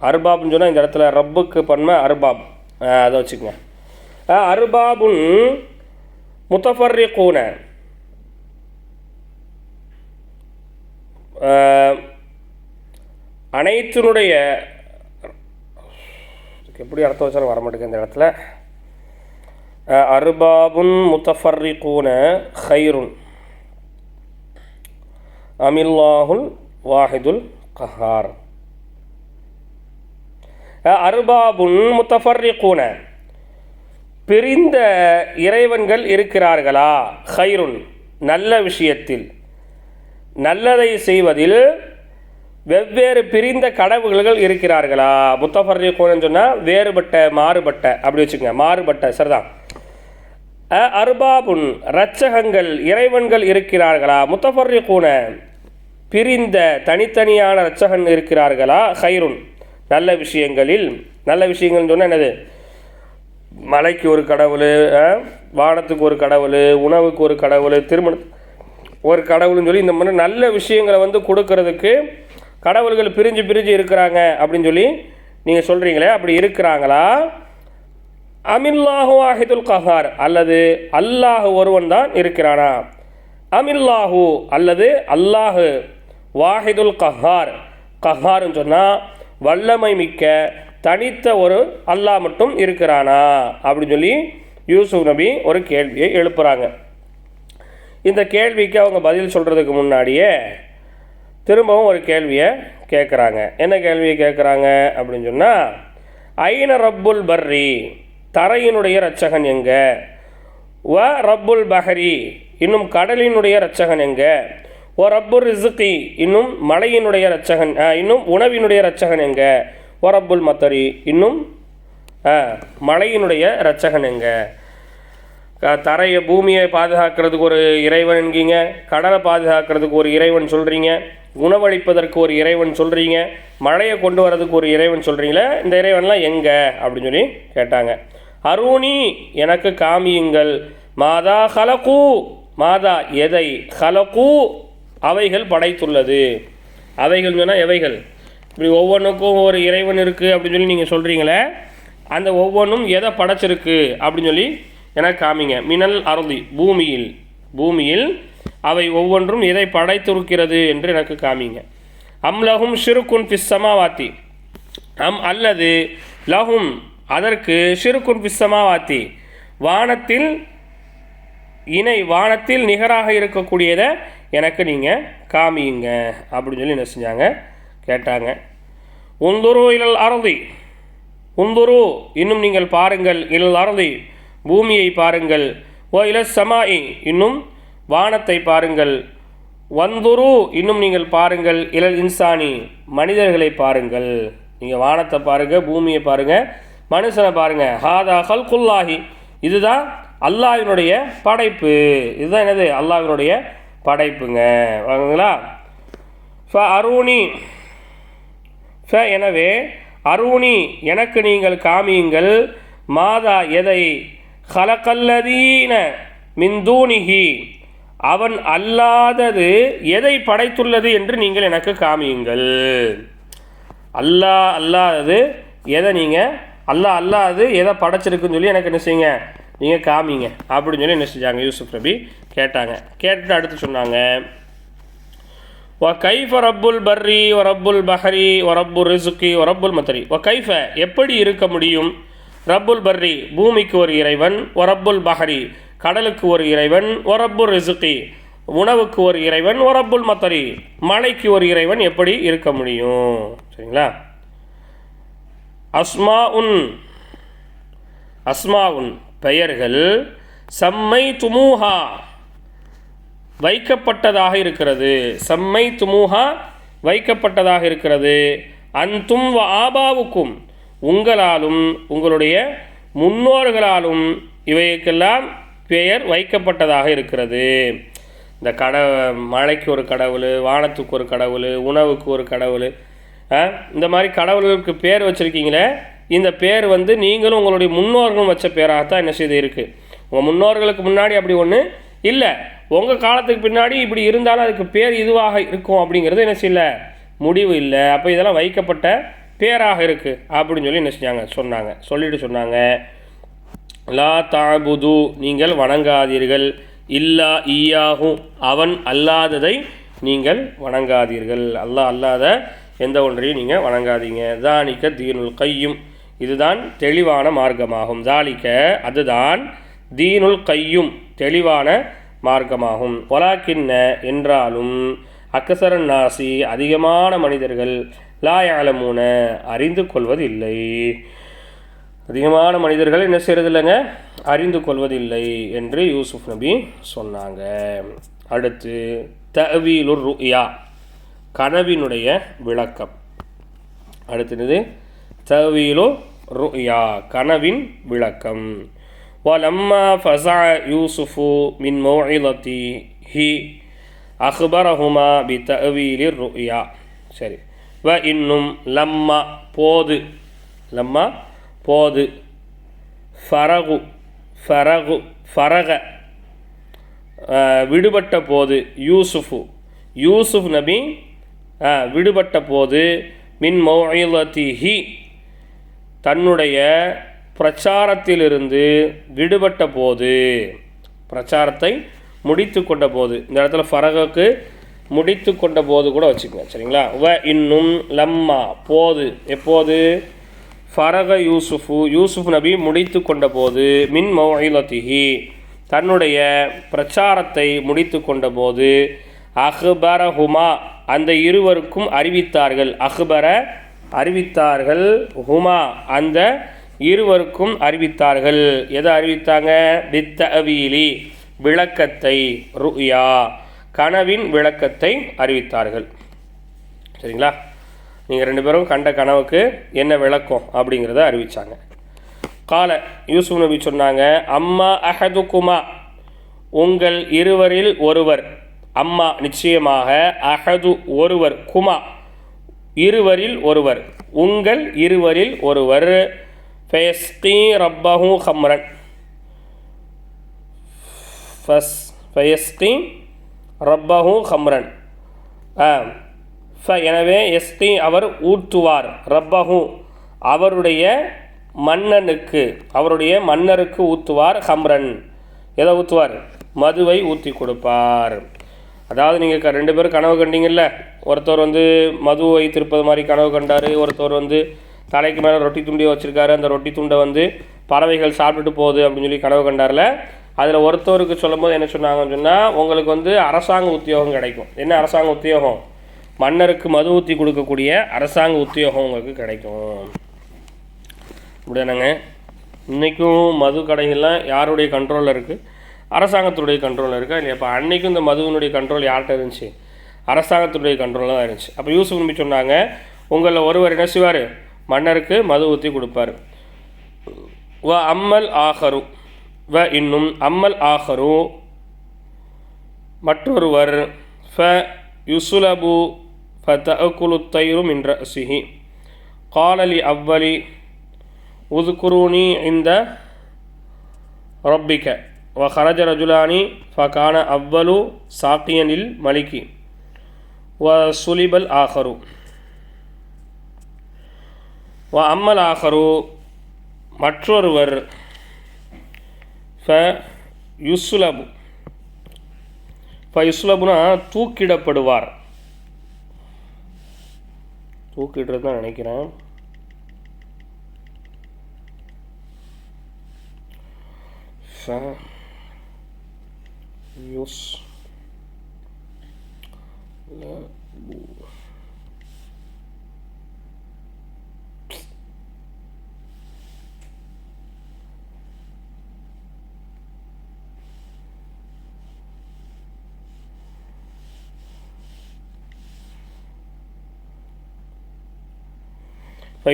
[SPEAKER 1] அர்பாப்னு சொன்னால் இந்த இடத்துல ரப்புக்கு பன்மை அர்பாப், அதை வச்சுக்கோங்க. அர்பாபுன் முத்தஃபர்ரிகூன அனைத்தினுடைய எப்படி அர்த்தம் வச்சாலும் வரமாட்டேங்க இந்த இடத்துல. அர்பாபுன் முத்தஃபர்ரிகூன கைருன் அமில்லாஹுல் வாஹிதுல் கஹார். அர்பாபுன் முத்தஃபர்ரிகூன பிரிந்த இறைவன்கள் இருக்கிறார்களா, கைருன் நல்ல விஷயத்தில் நல்லதை செய்வதில் வெவ்வேறு பிரிந்த கடவுள்கள் இருக்கிறார்களா. முத்தஃபர்ரிகூனன்னு சொன்னால் வேறுபட்ட மாறுபட்ட அப்படி வச்சுக்கோங்க, மாறுபட்ட சரிதான். அர்பாபுன் இரட்சகங்கள் இறைவன்கள் இருக்கிறார்களா, முத்தஃபர்ரிகூன பிரிந்த தனித்தனியான இரட்சகன் இருக்கிறார்களா, கைருன் நல்ல விஷயங்களில். நல்ல விஷயங்கள்னு சொன்னால் என்னது, மலைக்கு ஒரு கடவுள், வானத்துக்கு ஒரு கடவுள், உணவுக்கு ஒரு கடவுள், திருமணத்துக்கு ஒரு கடவுள்னு சொல்லி இந்த மாதிரி நல்ல விஷயங்களை கொடுக்கறதுக்கு கடவுள்கள் பிரிஞ்சு இருக்கிறாங்க அப்படின்னு சொல்லி நீங்கள் சொல்கிறீங்களே, அப்படி இருக்கிறாங்களா. அமில்லாஹு வாஹிதுல் கஹார், அல்லது அல்லாஹ் ஒருவன் தான் இருக்கிறானா. அமில்லாஹு, அல்லது அல்லாஹு, வாஹிதுல் கஹார், கஹார்னு சொன்னால் வல்லமை மிக்க தனித்த ஒரு அல்லாஹ் மட்டும் இருக்கிறானா அப்படின்னு சொல்லி யூசுப் நபி ஒரு கேள்வியை எழுப்புகிறாங்க. இந்த கேள்விக்கு அவங்க பதில் சொல்கிறதுக்கு முன்னாடியே திரும்பவும் ஒரு கேள்வியை கேட்குறாங்க. என்ன கேள்வியை கேட்குறாங்க அப்படின்னு சொன்னால், ஐன ரப்புல் பர்ரி, தரையினுடைய இரட்சகன் எங்கே, வ ரப்புல் பஹரி, இன்னும் கடலினுடைய இரட்சகன் எங்கே, ஓ ரப்புல் ரிஸ்கி, இன்னும் மலையினுடைய இரட்சகன், இன்னும் உணவினுடைய இரட்சகன் எங்கே, ஓ ரப்புல் மத்தரி, இன்னும் மலையினுடைய இரட்சகன் எங்கே. தரையை பூமியை பாதுகாக்கிறதுக்கு ஒரு இறைவன் என்கீங்க, கடலை பாதுகாக்கிறதுக்கு ஒரு இறைவன் சொல்கிறீங்க, உணவளிப்பதற்கு ஒரு இறைவன் சொல்கிறீங்க, மழையை கொண்டு வரதுக்கு ஒரு இறைவன் சொல்கிறீங்களே, இந்த இறைவன்லாம் எங்கே அப்படின்னு சொல்லி கேட்டாங்க. அருணி, எனக்கு காமியுங்கள், மாதா ஹலகு, மாதா எதை, ஹலகு அவைகள் படைத்துள்ளது. அவைகள் சொன்னால் எவைகள், இப்படி ஒவ்வொன்றுக்கும் ஒரு இறைவன் இருக்குது அப்படின்னு சொல்லி நீங்கள் சொல்கிறீங்களே, அந்த ஒவ்வொன்றும் எதை படைச்சிருக்கு அப்படின்னு சொல்லி எனக்கு காமிங்க. மினல் அருதி, பூமியில் அவை ஒவ்வொன்றும் எதை படைத்திருக்கிறது என்று எனக்கு காமிங்க. அம் லஹும் ஷிருக்குன் ஃபிஸ் சமாவாத்தி, அல்லது லஹும் அதற்கு ஷிருக்குன் ஃபிஸ் சமாவாத்தி, வானத்தில் நிகராக இருக்கக்கூடியதை எனக்கு நீங்கள் காமியுங்க அப்படின்னு சொல்லி என்ன செஞ்சாங்க, கேட்டாங்க. உந்துரு இலல் அருதி, உந்துரு இன்னும் நீங்கள் பாருங்கள், இலல் அருதி பூமியை பாருங்கள், ஓ இல சமாயி இன்னும் வானத்தை பாருங்கள், வந்துரு இன்னும் நீங்கள் பாருங்கள், இலல் இன்சானி மனிதர்களை பாருங்கள். நீங்கள் வானத்தை பாருங்கள், பூமியை பாருங்கள், மனுஷனை பாருங்கள். ஹாதா ஹல்குல்லாஹி, இதுதான் அல்லாஹ்வினுடைய படைப்பு. இதுதான் என்னது, அல்லாஹ்வினுடைய படைப்புங்க. வாங்குங்களா. அருணி, எனவே அருணி எனக்கு நீங்கள் காமியுங்கள், மாதா எதை, ஹலகல்லதீன மின்தூனிஹி அவன் அல்லாதது எதை படைத்துள்ளது என்று நீங்கள் எனக்கு காமியுங்கள். அல்லாதது எதை, நீங்கள் அல்லாதது எதை படைச்சிருக்குன்னு சொல்லி எனக்கு என்ன செய்யுங்க, நீங்கள் காமிங்க அப்படின்னு சொல்லி என்ன செஞ்சாங்க, யூசுப் நபி கேட்டாங்க. கேட்டுட்டு அடுத்து சொன்னாங்க, வ கைஃப ரப்புல் பர்ரி வ ரப்புல் பஹரி வ ரப்புல் ரிஸ்கி வ ரப்புல் மத்தரி. வ கைஃப எப்படி இருக்க முடியும், ரப்புல் பர்ரி பூமிக்கு ஒரு இறைவன், ஒ ரப்புல் பஹரி கடலுக்கு ஒரு இறைவன், ஒ ரப்புல் ரிஸ்கி உணவுக்கு ஒரு இறைவன், ஒ ரப்புல் மத்தரி மழைக்கு ஒரு இறைவன் எப்படி இருக்க முடியும். சரிங்களா. அஸ்மாஉன் பெயர்கள், சம்மை துமூஹா வைக்கப்பட்டதாக இருக்கிறது, சம்மை துமூஹா வைக்கப்பட்டதாக இருக்கிறது, அன்தும் வ ஆபாவுக்கும் உங்களாலும் உங்களுடைய முன்னோர்களாலும் இவைக்கெல்லாம் பெயர் வைக்கப்பட்டதாக இருக்கிறது. இந்த மழைக்கு ஒரு கடவுள், வானத்துக்கு ஒரு கடவுள், உணவுக்கு ஒரு கடவுள், இந்த மாதிரி கடவுள்களுக்கு பேர் வச்சுருக்கீங்களே, இந்த பேர் நீங்களும் உங்களுடைய முன்னோர்களும் வச்ச பேராகத்தான் என்ன செய்து இருக்குது. உங்கள் முன்னோர்களுக்கு முன்னாடி அப்படி ஒன்று இல்லை, உங்கள் காலத்துக்கு பின்னாடி இப்படி இருந்தாலும் அதுக்கு பேர் இதுவாக இருக்கும் அப்படிங்கிறது என்ன செய்யல, முடிவு இல்லை. அப்போ இதெல்லாம் வைக்கப்பட்ட பேராக இருக்குது அப்படின்னு சொல்லி என்ன செஞ்சாங்க, சொல்லிட்டு சொன்னாங்க, லா தாபுது நீங்கள் வணங்காதீர்கள், இல்லா ஈயாஹு அவன் அல்லாததை நீங்கள் வணங்காதீர்கள், அல்லாஹ் அல்லாத எந்த ஒன்றையும் நீங்கள் வணங்காதீங்க. தானிக்க தீனுல் கையும் இதுதான் தெளிவான மார்க்கமாகும். தாலிக்க அதுதான் தீனுல் கையும் தெளிவான மார்க்கமாகும். வலாக்கின்ன என்றாலும் அக்கசரன் நாசி அதிகமான மனிதர்கள் லா யஅலமூன அறிந்து கொள்வதில்லை. அதிகமான மனிதர்கள் என்ன செய்கிறதில்லைங்க, அறிந்து கொள்வதில்லை என்று யூசுப் நபி சொன்னாங்க. அடுத்து தஅவீலுர் ருயா கனவினுடைய விளக்கம். அடுத்தது தஅவீலுர் ருயா கனவின் விளக்கம். வலம்மா ஃபஸஅ யூசுஃபு மின் மௌஇலத்திஹி அக்பரஹுமா பிதஅவீலிர் ருயா. சரி. வ இன்னும் லம்மா போது ஃபரக விடுபட்ட போது யூசுஃப் நபி விடுபட்ட போது மின் மௌஇலத்திஹி தன்னுடைய பிரச்சாரத்திலிருந்து விடுபட்ட போது, பிரச்சாரத்தை முடித்து கொண்ட போது, இந்த இடத்துல ஃபரகுக்கு முடித்து கொண்ட போது கூட வச்சுக்கோங்க, சரிங்களா. இன்னும் லம்மா போது, எப்போது, ஃபரக யூசுஃப் நபி முடித்து கொண்ட போது, மின் மௌஇலத்திஹி தன்னுடைய பிரச்சாரத்தை முடித்து கொண்ட போது, அஹ்பரஹுமா அந்த இருவருக்கும் அறிவித்தார்கள், அறிவித்தார்கள், ஹுமா அந்த இருவருக்கும் அறிவித்தார்கள். எதை அறிவித்தாங்க? பித்தஅவீலி விளக்கத்தை, ருயா கனவின் விளக்கத்தை அறிவித்தார்கள், சரிங்களா. நீங்கள் 2 பேரும் கண்ட கனவுக்கு என்ன விளக்கம் அப்படிங்கிறத அறிவித்தாங்க. கால யூசுப் நபி சொன்னாங்க, அம்மா அஹதுகுமா உங்கள் இருவரில் ஒருவர், அம்மா நிச்சயமாக, அஹது ஒருவர், குமா இருவரில் ஒருவர், உங்கள் இருவரில் ஒருவர், ஃபயஸ்கி ரப்பஹு ஹம்ரன் ஃபயஸ்கி ரப்பஹு ஹம்ரன் எனவே எஸ்கி அவர் ஊற்றுவார், ரப்பஹு அவருடைய மன்னருக்கு ஊற்றுவார், ஹம்ரன் எதை ஊற்றுவார்? மதுவை ஊற்றி கொடுப்பார். அதாவது நீங்கள் 2 பேரும் கனவு கண்டீங்கல்ல, ஒருத்தர் மது வைத்திருப்பது மாதிரி கனவு கண்டார், ஒருத்தர் தலைக்கு மேலே ரொட்டி துண்டியை வச்சுருக்காரு, அந்த ரொட்டி துண்டை பறவைகள் சாப்பிட்டுட்டு போகுது அப்படின்னு சொல்லி கனவு கண்டார்ல. அதில் ஒருத்தருக்கு சொல்லும் போது என்ன சொன்னாங்கன்னு சொன்னால், உங்களுக்கு அரசாங்க உத்தியோகம் கிடைக்கும். என்ன அரசாங்க உத்தியோகம்? மன்னருக்கு மது ஊற்றி கொடுக்கக்கூடிய அரசாங்க உத்தியோகம் உங்களுக்கு கிடைக்கும். அப்படிதானங்க. இன்றைக்கும் மது கடைகள்லாம் யாருடைய கண்ட்ரோலில் இருக்குது? அரசாங்கத்துடைய கண்ட்ரோலில் இருக்கா இல்லையா? அப்போ அன்றைக்கும் இந்த மதுவினுடைய கண்ட்ரோல் யார்கிட்ட இருந்துச்சு? அரசாங்கத்துடைய கண்ட்ரோலில் தான் இருந்துச்சு. அப்போ யூசுப் நபி சொன்னாங்க, உங்களில் ஒருவர் என்ன செய்வார்? மன்னருக்கு மது ஊற்றி கொடுப்பார். அம்மல் ஆஹரு இன்னும் அம்மல் ஆஹரு மற்றொருவர், யுசுலபு ஃபதஅகுலு தைரு மின் ரஅஸிஹி கால லி அவ்வலி உذ்குரூனி இன்த ரப்பிக வஹரஜ ரஜுலானி ஃபகான அவ்வலு சாக்கியனில் மலிகி வசுலிபல் ஆஹரு அம்மல் ஆஹரு மற்றொருவர், யுஸ்லபுனா தூக்கிடப்படுவார், தூக்கிடுறது தான் நினைக்கிறேன்.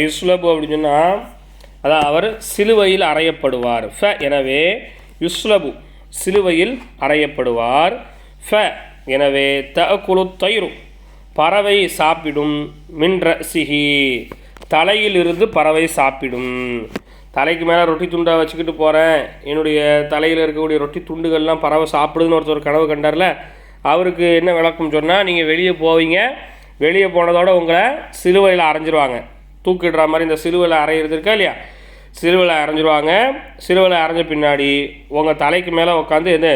[SPEAKER 1] யுஸ்லபு அப்படின்னு சொன்னால் அதான் அவர் சிலுவையில் அறையப்படுவார். எனவே யுஸ்லபு சிலுவையில் அறையப்படுவார். எனவே தஅகுலு தைரு பறவை சாப்பிடும், மின் ரஅஸிஹி தலையிலிருந்து பறவை சாப்பிடும். தலைக்கு மேலே ரொட்டி துண்டை வச்சுக்கிட்டு போகிறேன், என்னுடைய தலையில் இருக்கக்கூடிய ரொட்டி துண்டுகள்லாம் பறவை சாப்பிடுதுன்னு ஒருத்தர் கனவு கண்டார்ல, அவருக்கு என்ன விளக்கம் சொன்னால், நீங்கள் வெளியே போவீங்க, வெளியே போனதோட உங்களை சிலுவையில் அரைஞ்சிருவாங்க. தூக்கிடுற மாதிரி இந்த சிலுவையில் அரைகிறது இருக்கா இல்லையா, சிலுவையில் அரைஞ்சிருவாங்க. சிலுவையில் அரைஞ்ச பின்னாடி உங்கள் தலைக்கு மேலே உட்காந்து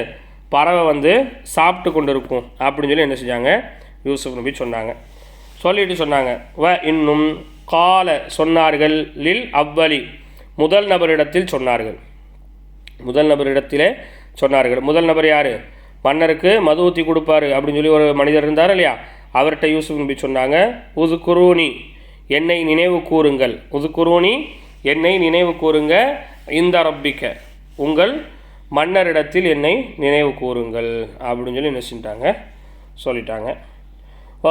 [SPEAKER 1] பறவை சாப்பிட்டு கொண்டு இருக்கும் அப்படின்னு சொல்லி என்ன செஞ்சாங்க? யூசுப் நபி சொன்னாங்க. சொல்லிட்டு சொன்னாங்க, இன்னும் கால சொன்னார்கள், லில் அவ்வலி முதல் நபரிடத்தில் சொன்னார்கள். முதல் நபரிடத்திலே சொன்னார்கள். முதல் நபர் யார்? மன்னருக்கு மது ஊற்றி கொடுப்பாரு அப்படின்னு சொல்லி ஒரு மனிதர் இருந்தார் இல்லையா, அவர்கிட்ட யூசுப் நபி சொன்னாங்க, உதுகுரூனி என்னை நினைவு கூறுங்கள், உதுகுரூனி என்னை நினைவு கூறுங்க, இந்த ரப்பிக்க உங்கள் மன்னரிடத்தில் என்னை நினைவு கூறுங்கள் அப்படின்னு சொல்லி என்ன செஞ்சிட்டாங்க? சொல்லிட்டாங்க.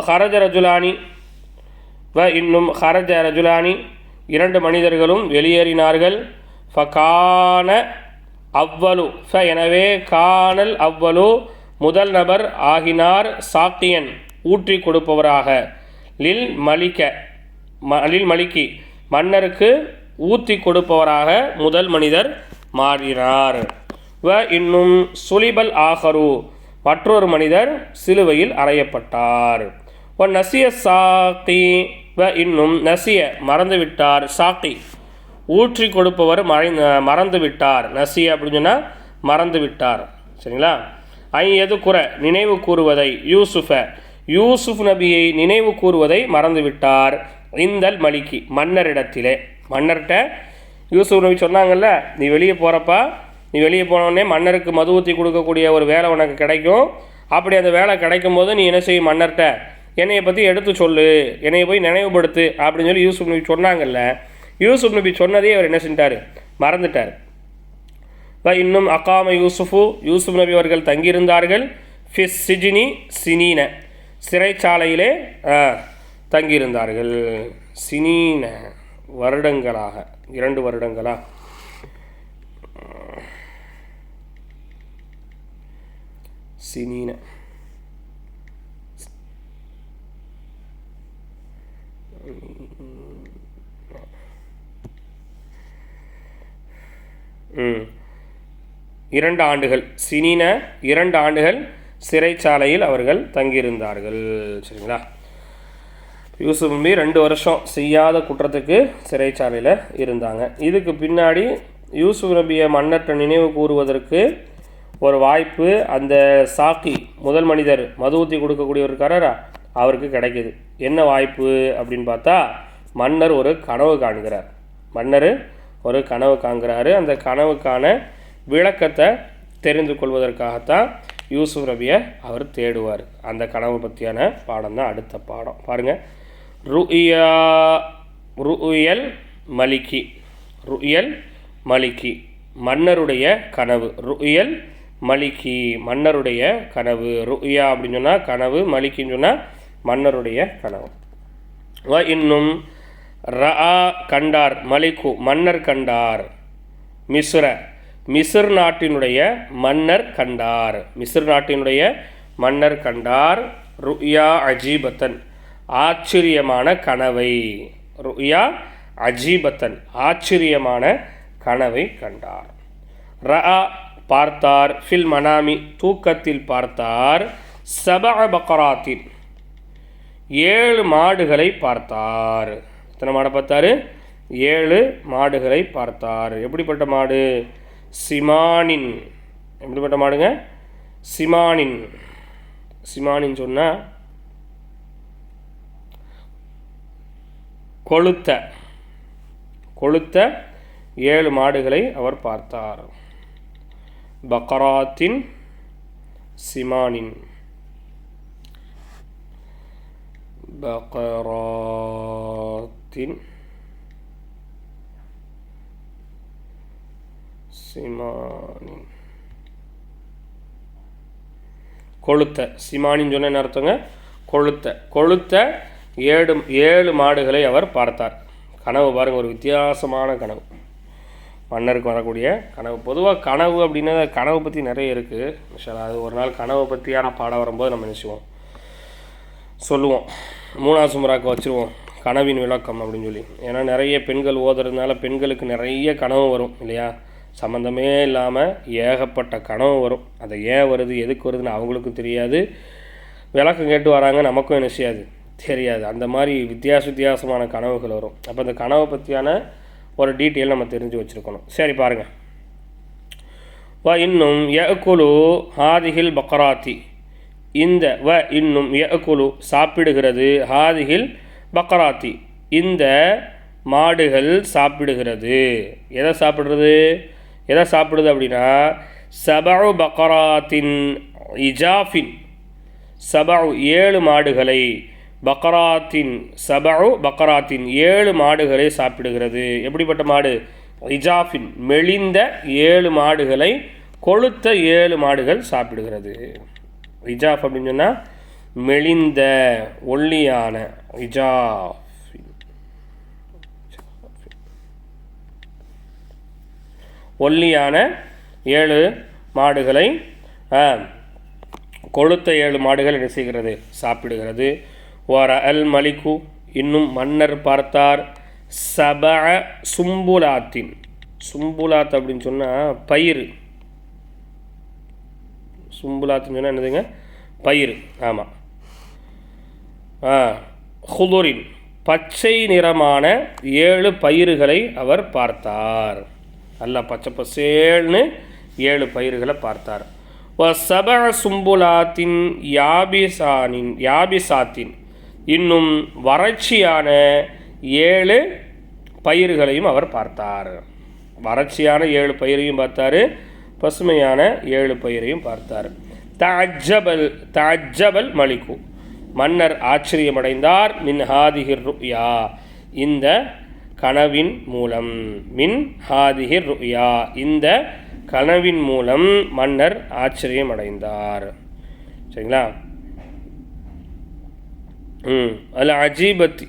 [SPEAKER 1] ஹரஜ ரஜுலானி இன்னும் ஹரஜ ரஜுலானி 2 மனிதர்களும் வெளியேறினார்கள். ஃபகான அவ்வலு எனவே கானல் அவ்வலு முதல் நபர் ஆகினார், சாக்கியன் ஊற்றி கொடுப்பவராக, லில் மலிக்கி மன்னருக்கு ஊற்றி கொடுப்பவராக முதல் மனிதர் மாறினார். இன்னும் சுலிபல் ஆஹரு மற்றொரு மனிதர் சிலுவையில் அறையப்பட்டார். நசிய சாக்கி இன்னும் நசிய மறந்துவிட்டார், சாக்கி ஊற்றி கொடுப்பவர் மறந்து விட்டார். நசிய அப்படின்னு சொன்னால் மறந்து விட்டார். சரிங்களா? எது குறை நினைவு கூறுவதை யூசுஃப் நபியை நினைவு கூறுவதை மறந்து விட்டார். இந்தல் மலிக்கி மன்னரிடத்திலே. மன்னர்கிட்ட யூசுஃப் நபி சொன்னாங்கல்ல, நீ வெளியே போகிறப்பா, நீ வெளியே போனோடனே மன்னருக்கு மது ஊற்றி கொடுக்கக்கூடிய ஒரு வேலை உனக்கு கிடைக்கும். அப்படி அந்த வேலை கிடைக்கும் போது நீ என்ன செய்யும், மன்னர்கிட்ட என்னையை பற்றி எடுத்து சொல்லு, என்னையை போய் நினைவுபடுத்து அப்படின்னு சொல்லி யூசுஃப் நபி சொன்னாங்கல்ல. யூசுஃப் நபி சொன்னதே அவர் என்ன செஞ்சிட்டார், மறந்துட்டார். இன்னும் அகாம யூசுஃப் நபி அவர்கள் தங்கியிருந்தார்கள். ஃபிஸ் சிஜினி சினீன சிறைச்சாலையிலே தங்கியிருந்தார்கள். சினீன வருடங்களாக, 2 வருடங்களா. சினீன இரண்டு ஆண்டுகள், சினீன 2 ஆண்டுகள் சிறைச்சாலையில் அவர்கள் தங்கியிருந்தார்கள். சரிங்களா? யூசுப் நபி 2 வருஷம் செய்யாத குற்றத்துக்கு சிறைச்சாலையில் இருந்தாங்க. இதுக்கு பின்னாடி யூசுப் நபியை மன்னர்கிட்ட நினைவு கூறுவதற்கு ஒரு வாய்ப்பு அந்த சாக்கி முதல் மனிதர் மது ஊற்றி கொடுக்கக்கூடியவர் இருக்காரா, அவருக்கு கிடைக்கிது. என்ன வாய்ப்பு அப்படின்னு பார்த்தா, மன்னர் ஒரு கனவு காண்கிறார். அந்த கனவுக்கான விளக்கத்தை தெரிந்து கொள்வதற்காகத்தான் யூசுப் நபியை அவர் தேடுவார். அந்த கனவு பற்றியான பாடம் தான் அடுத்த பாடம். பாருங்கள், ருயல் மலிக்கி மன்னருடைய கனவு. ருயல் மலிக்கி மன்னருடைய கனவு. ருயா அப்படின்னு சொன்னால் கனவு, மலிக்கின்னு சொன்னால் மன்னருடைய கனவு. இன்னும் கண்டார், மலிக்கு மன்னர் கண்டார். மிஸ்ர் நாட்டினுடைய மன்னர் கண்டார். ருயா அஜீபத்தன் ஆச்சரியமான கனவை. ருயா அஜீபத்தன் ஆச்சரியமான கனவை கண்டார். பார்த்தார். ஃபில் மனாமி தூக்கத்தில் பார்த்தார். பக்கராத்தின் 7 மாடுகளை பார்த்தார். எத்தனை மாடை பார்த்தார்? 7 மாடுகளை பார்த்தார். எப்படிப்பட்ட மாடு? சிமானின். எப்படிப்பட்ட மாடுங்க? சிமானின் சொன்னால் கொளுத்த 7 மாடுகளை அவர் பார்த்தார். பக்கராத்தின் சிமானின். கொளுத்த. சிமானின்னு சொன்ன என்ன அர்த்தங்க? கொளுத்த 7 மாடுகளை அவர் பார்த்தார். கனவு பாருங்கள், ஒரு வித்தியாசமான கனவு, மன்னருக்கு வரக்கூடிய கனவு. பொதுவாக கனவு அப்படின்னா கனவு பற்றி நிறைய இருக்குது. அது ஒரு நாள் கனவை பற்றியான பாடம் வரும்போது நம்ம நினச்சிவோம், சொல்லுவோம், 3ஆம் சுமராக்க வச்சுருவோம் கனவின் விளக்கம் அப்படின்னு சொல்லி. ஏன்னா நிறைய பெண்கள் ஓதுறதுனால பெண்களுக்கு நிறைய கனவு வரும் இல்லையா? சம்மந்தமே இல்லாமல் ஏகப்பட்ட கனவு வரும். அதை ஏன் வருது, எதுக்கு வருதுன்னு அவங்களுக்கும் தெரியாது, விளக்கம் கேட்டு வராங்க, நமக்கும் என்ன செய்யாது, தெரியாது. அந்த மாதிரி வித்தியாசமான கனவுகள் வரும். அப்போ அந்த கனவை பற்றியான ஒரு டீட்டெயில் நம்ம தெரிஞ்சு வச்சுருக்கணும். சரி பாருங்கள். இன்னும் யகுலு ஹாதிஹில் பக்கராத்தி. இந்த இன்னும் யகுலு சாப்பிடுகிறது. ஹாதிஹில் பக்கராத்தி இந்த மாடுகள் சாப்பிடுகிறது. எதை சாப்பிடுது அப்படின்னா, சபஉ பக்கராத்தின் இஜாஃபின் 7 மாடுகளை, பக்கராத்தின் 7 மாடுகளை சாப்பிடுகிறது. எப்படிப்பட்ட மாடு? இஜாஃபின் மெலிந்த 7 மாடுகளை கொளுத்த 7 மாடுகள் சாப்பிடுகிறது. இஜாஃப் அப்படின்னு சொன்னால் மெலிந்த ஒல்லியான. ஒல்லியான 7 மாடுகளை கொளுத்த 7 மாடுகள் என்ன செய்கிறது? சாப்பிடுகிறது. அல் மலிக்கு இன்னும் மன்னர் பார்த்தார். சும்புலாத்தின். சும்புலாத் அப்படின்னு சொன்னால் பயிர். சும்புலாத்துன்னு சொன்னால் என்னதுங்க? பயிர். ஆமாம். ஹுதுரின் பச்சை நிறமான 7 பயிர்களை அவர் பார்த்தார். அல்ல பச்சை பசேல்னு 7 பயிர்களை பார்த்தார். சப சும்புலாத்தின் யாபிசாத்தின் இன்னும் வறட்சியான 7 பயிர்களையும் அவர் பார்த்தார். வறட்சியான 7 பயிரையும் பார்த்தார், பசுமையான 7 பயிரையும் பார்த்தார். தஅஜ்ஜபல் மலிக்கு, மன்னர் ஆச்சரியமடைந்தார். மின் ஹாதிஹிர் ருயா, இந்த கனவின் மூலம். மின் ஹாதிஹிர் ருயா, இந்த கனவின் மூலம் மன்னர் ஆச்சரியமடைந்தார். சரிங்களா? அல் அஜீபத்தி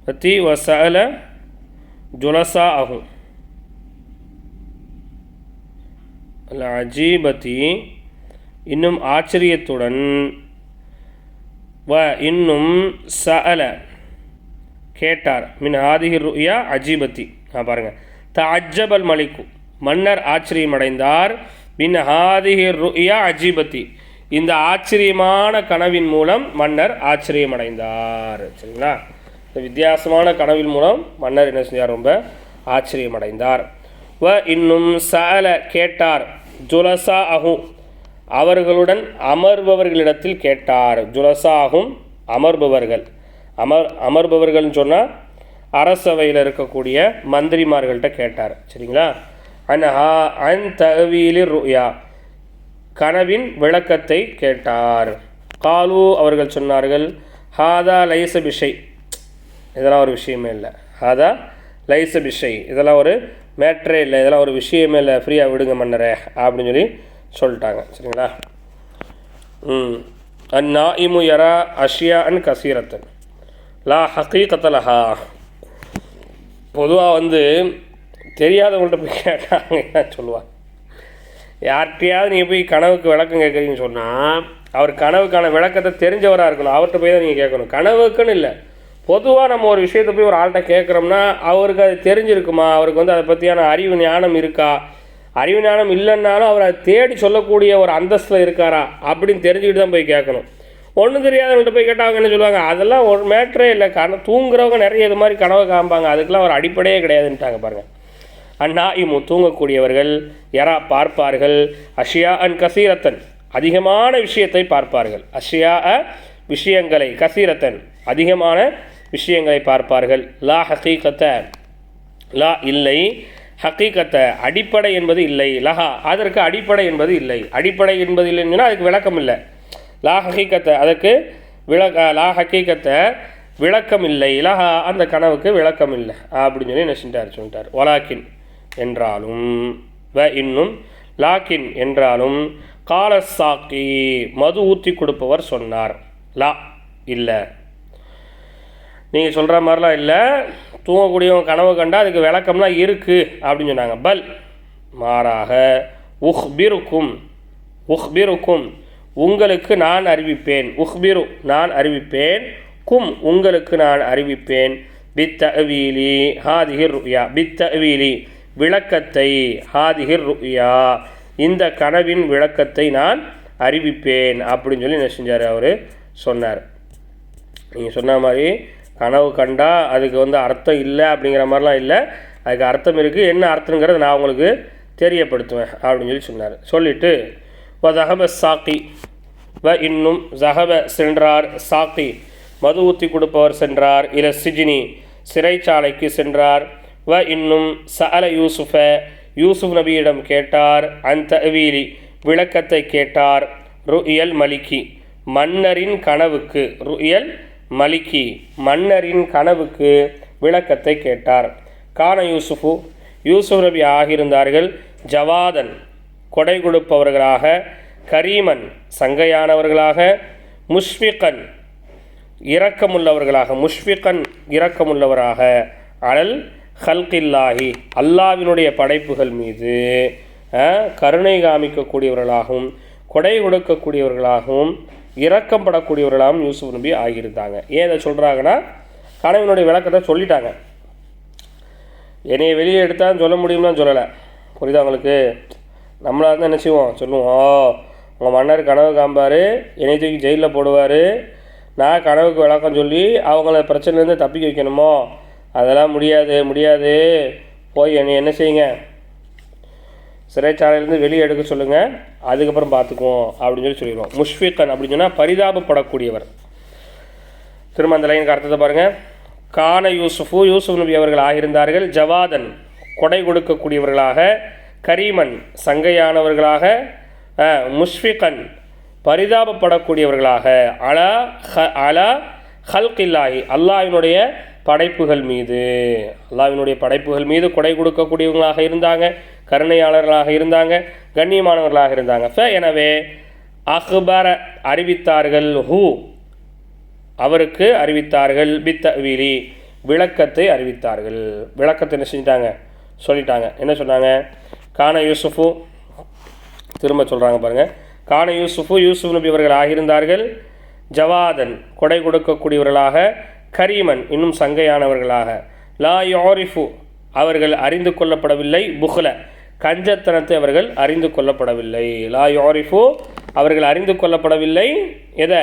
[SPEAKER 1] பத்தி வசஅல ஜுலசா ஆகும். அல் அஜீபத்தி இன்னும் ஆச்சரியத்துடன், இன்னும் சஅல கேட்டார். மின் ஹாதிஹி ருயா அஜீபத்தி. பாருங்கள், தஅஜ்ஜபல் மலிக்கு, மன்னர் ஆச்சரியமடைந்தார். மின் ஹாதிஹி ருயா அஜீபத்தி, இந்த ஆச்சரியமான கனவின் மூலம் மன்னர் ஆச்சரியமடைந்தார். சரிங்களா? இந்த வித்தியாசமான கனவின் மூலம் மன்னர் என்ன செஞ்சார்? ரொம்ப ஆச்சரியமடைந்தார். இன்னும் சஅல கேட்டார். ஜுலசா அஹும், அவர்களுடன் அமர்பவர்களிடத்தில் கேட்டார். ஜுலசா அஹும், அமர்பவர்கள். அமர்பவர்கள்னு சொன்னால் அரசவையில் இருக்கக்கூடிய மந்திரிமார்கள்ட்ட கேட்டார். சரிங்களா? அன் தஅவீலி ருயா, கனவின் விளக்கத்தை கேட்டார். காலு, அவர்கள் சொன்னார்கள், ஹாதா லைச பிஷை, இதெல்லாம் ஒரு விஷயமே இல்லை. ஹாதா லைச பிஷை, இதெல்லாம் ஒரு மேட்ரே இல்லை, இதெல்லாம் ஒரு விஷயமே இல்லை, ஃப்ரீயாக விடுங்க மன்னரே அப்படின்னு சொல்லி சொல்லிட்டாங்க. சரிங்களா? அந்நாயிமு யரா அஷ்யா அன் கசீரத்தன் லா ஹகீகத்தலஹா. பொதுவாக தெரியாதவங்கள்ட்ட போய் கேட்டாங்க சொல்லுவாள். யார்கிட்டையாவது நீங்கள் போய் கனவுக்கு விளக்கம் கேட்குறீங்கன்னு சொன்னால் அவர் கனவுக்கான விளக்கத்தை தெரிஞ்சவராக இருக்கணும். அவர்கிட்ட போய் தான் நீங்கள் கேட்கணும். கனவுக்குன்னு இல்லை, பொதுவாக நம்ம ஒரு விஷயத்தை போய் ஒரு ஆள்கிட்ட கேட்குறோம்னா அவருக்கு அது தெரிஞ்சிருக்குமா, அவருக்கு அதை பற்றியான அறிவு ஞானம் இருக்கா, அறிவு ஞானம் இல்லைன்னாலும் அவர் அதை தேடி சொல்லக்கூடிய ஒரு அந்தஸ்தில் இருக்காரா அப்படின்னு தெரிஞ்சுக்கிட்டு தான் போய் கேட்கணும். ஒன்றும் தெரியாதவங்கள்ட்ட போய் கேட்டாங்க என்ன சொல்லுவாங்க, அதெல்லாம் ஒரு மேட்ரே இல்லை, தூங்குறவங்க நிறைய இது மாதிரி கனவை காமிப்பாங்க, அதுக்கெல்லாம் ஒரு அடிப்படையே கிடையாதுன்ட்டாங்க. பாருங்கள், அந்நாயிமு தூங்கக்கூடியவர்கள், யரா பார்ப்பார்கள், அஷ்யா அன் கசீரத்தன் அதிகமான விஷயத்தை பார்ப்பார்கள். அஷ்யா விஷயங்களை, கசீரத்தன் அதிகமான விஷயங்களை பார்ப்பார்கள். லா ஹகீகத்த, லா இல்லை, ஹகீகத்த அடிப்படை என்பது இல்லை, லஹா அதற்கு அடிப்படை என்பது இல்லை. அடிப்படை என்பது இல்லைன்னா அதுக்கு விளக்கம் இல்லை. லா ஹகீகத்த அதற்கு லா ஹகீகத்த விளக்கம் இல்லை, லஹா அந்த கனவுக்கு விளக்கம் இல்லை அப்படின்னு சொல்லி என்ன சொல்லிட்டார். வலாக்கின் என்றாலும், இன்னும் லாக்கின் என்றாலும், கால சாக்கி மது ஊற்றி கொடுப்பவர் சொன்னார். லா இல்லை, நீங்கள் சொல்கிற மாதிரிலாம் இல்லை, தூங்கக்கூடியவங்க கனவு கண்டால் அதுக்கு விளக்கம்லாம் இருக்குது அப்படின்னு சொன்னாங்க. பல் மாறாக, உஹ்பிருக்கும் உங்களுக்கு நான் அறிவிப்பேன். உஹ்பிரு நான் அறிவிப்பேன், கும் உங்களுக்கு நான் அறிவிப்பேன். பித்தஅவீலி ஹாதிஹிர் ருயா, பித்தஅவீலி விளக்கத்தை, ஹாதிஹிர் ருயா இந்த கனவின் விளக்கத்தை நான் அறிவிப்பேன் அப்படின்னு சொல்லி என்ன செஞ்சார்? அவர் சொன்னார். நீங்கள் சொன்ன மாதிரி கனவு கண்டா அதுக்கு அர்த்தம் இல்லை அப்படிங்கிற மாதிரிலாம் இல்லை, அதுக்கு அர்த்தம் இருக்குது, என்ன அர்த்தங்கிறத நான் உங்களுக்கு தெரியப்படுத்துவேன் அப்படின்னு சொல்லி சொன்னார். சொல்லிவிட்டு ஜஹப சாக்கி, இன்னும் ஜஹப சென்றார், சாக்கி மது ஊற்றி கொடுப்பவர் சென்றார், இல சிஜினி சிறைச்சாலைக்கு சென்றார். இன்னும் சஅல யூசுஃப யூசுப் நபியிடம் கேட்டார். அந்த தஅவீலி விளக்கத்தை கேட்டார். ருயல் மலிக்கி மன்னரின் கனவுக்கு, ருயல் மலிக்கி மன்னரின் கனவுக்கு விளக்கத்தை கேட்டார். கான யூசுஃபு யூசுப் நபி ஆகியிருந்தார்கள். ஜவாதன் கொடை கொடுப்பவர்களாக, கரீமன் சங்கையானவர்களாக, முஷ்ஃபிகன் இரக்கமுள்ளவர்களாக, முஷ்ஃபிகன் இரக்கமுள்ளவராக, அலல் ஹல்கில்லாஹி அல்லாவினுடைய படைப்புகள் மீது கருணை காமிக்கக்கூடியவர்களாகவும், கொடை கொடுக்கக்கூடியவர்களாகவும், இரக்கம் படக்கூடியவர்களாகவும் யூசுப் நபி ஆகியிருந்தாங்க. ஏன் இதை சொல்கிறாங்கன்னா, கனவினுடைய விளக்கத்தை சொல்லிட்டாங்க. என்னையை வெளியே எடுத்தான்னு சொல்ல முடியும்னு சொல்லலை. புரியுதா உங்களுக்கு? நம்மளாக இருந்தால் என்ன செய்வோம்? சொல்லுவோம், உங்கள் மன்னர் கனவு காம்பார், என்னை தூக்கி ஜெயிலில் போடுவார், நான் கனவுக்கு விளக்கம் சொல்லி அவங்கள பிரச்சனைலேருந்து தப்பிக்க வைக்கணுமோ? அதெல்லாம் முடியாது. போய் என்ன செய்யுங்க, சிறைச்சாலையிலேருந்து வெளியே எடுக்க சொல்லுங்கள், அதுக்கப்புறம் பார்த்துக்குவோம் அப்படின்னு சொல்லிடுவோம். முஷ்ஃபிகன் அப்படின்னு சொன்னால் பரிதாபப்படக்கூடியவர். திரும்ப அந்த லைனுக்கு அர்த்தத்தை பாருங்கள். கான யூசுப் நபி அவர்கள் ஆகியிருந்தார்கள். ஜவாதன் கொடை கொடுக்கக்கூடியவர்களாக, கரீமன் சங்கையானவர்களாக, முஷ்ஃபிகன் பரிதாபப்படக்கூடியவர்களாக, அலா ஹல்கில்லாஹி அல்லாஹ்வினுடைய படைப்புகள் மீது கொடை கொடுக்கக்கூடியவங்களாக இருந்தாங்க, கருணையாளர்களாக இருந்தாங்க, கண்ணியமானவர்களாக இருந்தாங்க. எனவே அஹ்பர அறிவித்தார்கள், அவருக்கு அறிவித்தார்கள், பித்தவீலி விளக்கத்தை அறிவித்தார்கள். விளக்கத்தை என்ன செஞ்சிட்டாங்க, சொல்லிட்டாங்க. என்ன சொன்னாங்க? கான யூசுஃபு, திரும்ப சொல்கிறாங்க பாருங்கள். கான யூசுப் நபி அவர்கள் ஆகியிருந்தார்கள். ஜவாதன் கொடை கொடுக்கக்கூடியவர்களாக, கரீமன் இன்னும் சங்கையானவர்களாக, லா யோரிஃபு அவர்கள் அறிந்து கொள்ளப்படவில்லை, புஹ்ல கஞ்சத்தனத்தை அவர்கள் அறிந்து கொள்ளப்படவில்லை. லா யோரிஃபு அவர்கள் அறிந்து கொள்ளப்படவில்லை, எதை?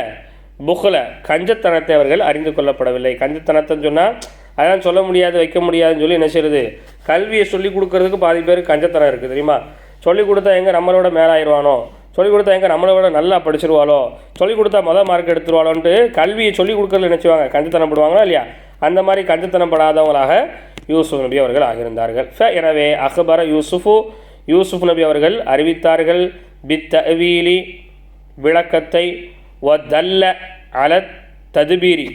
[SPEAKER 1] புஹ்ல கஞ்சத்தனத்தை அவர்கள் அறிந்து கொள்ளப்படவில்லை. கஞ்சத்தனத்தைன்னு சொன்னால் அதெல்லாம் சொல்ல முடியாது, வைக்க முடியாதுன்னு சொல்லி என்ன செய்யுது, கல்வியை சொல்லிக் கொடுக்கறதுக்கு பாதி பேருக்கு கஞ்சத்தனம் இருக்குது தெரியுமா? சொல்லிக் கொடுத்தா எங்கே நம்மளோட மேலாயிருவானோ, சொல்லிக் கொடுத்தா எங்கே நம்மளோட நல்லா படிச்சிருவாளோ, சொல்லிக் கொடுத்தா மார்க் எடுத்துருவாளோன்ட்டு கல்வியை சொல்லிக் கொடுக்கறதுல நினச்சிவாங்க, கஞ்சத்தனப்படுவாங்களா இல்லையா? அந்த மாதிரி கஞ்சத்தனப்படாதவங்களாக யூசுப் நபி அவர்கள் ஆகியிருந்தார்கள். எனவே அஹ்பர யூசுப் நபி அவர்கள் அறிவித்தார்கள், பித்தவீலி விளக்கத்தை, வதல்ல அல ததுபீரி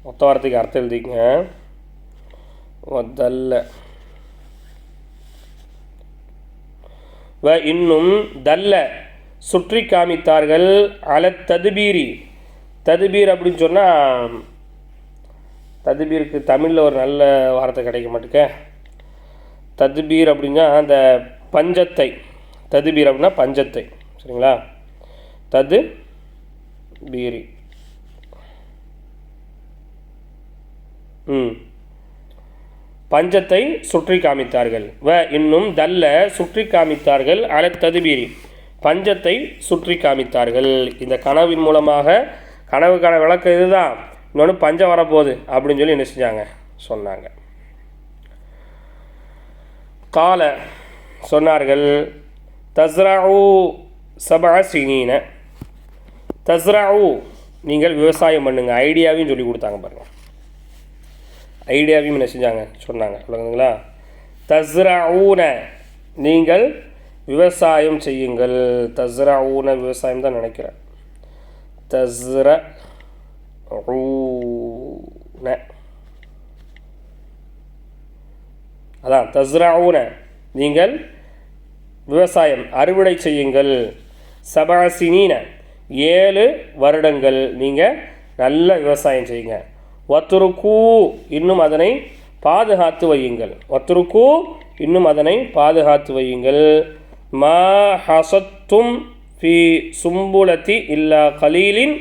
[SPEAKER 1] மொத்த வார்த்தைக்கு அர்த்தம் எழுதிங்க. வதல்ல இன்னும் தல்ல சுற்றி காமித்தார்கள், அல ததுபீரி. ததுபீர் அப்படின்னு சொன்னால் ததுபீருக்கு தமிழில் ஒரு நல்ல வார்த்தை கிடைக்க மாட்டேங்க. ததுபீர் அப்படின்னா அந்த பஞ்சத்தை, ததுபீர் அப்படின்னா பஞ்சத்தை, சரிங்களா? தது பீரி பஞ்சத்தை சுற்றி காமித்தார்கள். இன்னும் தல்ல சுற்றி காமித்தார்கள், அல ததுபீரி பஞ்சத்தை சுற்றி காமித்தார்கள். இந்த கனவின் மூலமாக, கனவுக்கான விளக்கம் இதுதான், இன்னொன்று பஞ்சம் வரப்போகுது அப்படின்னு சொல்லி என்ன செஞ்சாங்க, சொன்னாங்க. கால சொன்னார்கள், தஸ்ரஉ சபஅ சினீன, தஸ்ரஉ நீங்கள் விவசாயம் பண்ணுங்க. ஐடியாவையும் சொல்லி கொடுத்தாங்க பாருங்கள். ஐடியாவையும் என்ன செஞ்சாங்க, சொன்னாங்க. சொல்லுங்களா? தஸ்ரஊன நீங்கள் விவசாயம் செய்யுங்கள். தஸ்ரஊன விவசாயம் தான் நினைக்கிறேன். தஸ்ரஊன அதான் தஸ்ரஊன நீங்கள் விவசாயம் அறுவடை செய்யுங்கள். சபஅசினீன 7 வருடங்கள் நீங்கள் நல்ல விவசாயம் செய்யுங்க. வத்துருக்கு இன்னும் அதனை பாதுகாத்து வையுங்கள். வத்துருக்கு இன்னும் அதனை பாதுகாத்து வையுங்கள். மா ஹசத்தும் ஃபி சும்புலத்தி இல்லா கலீலின்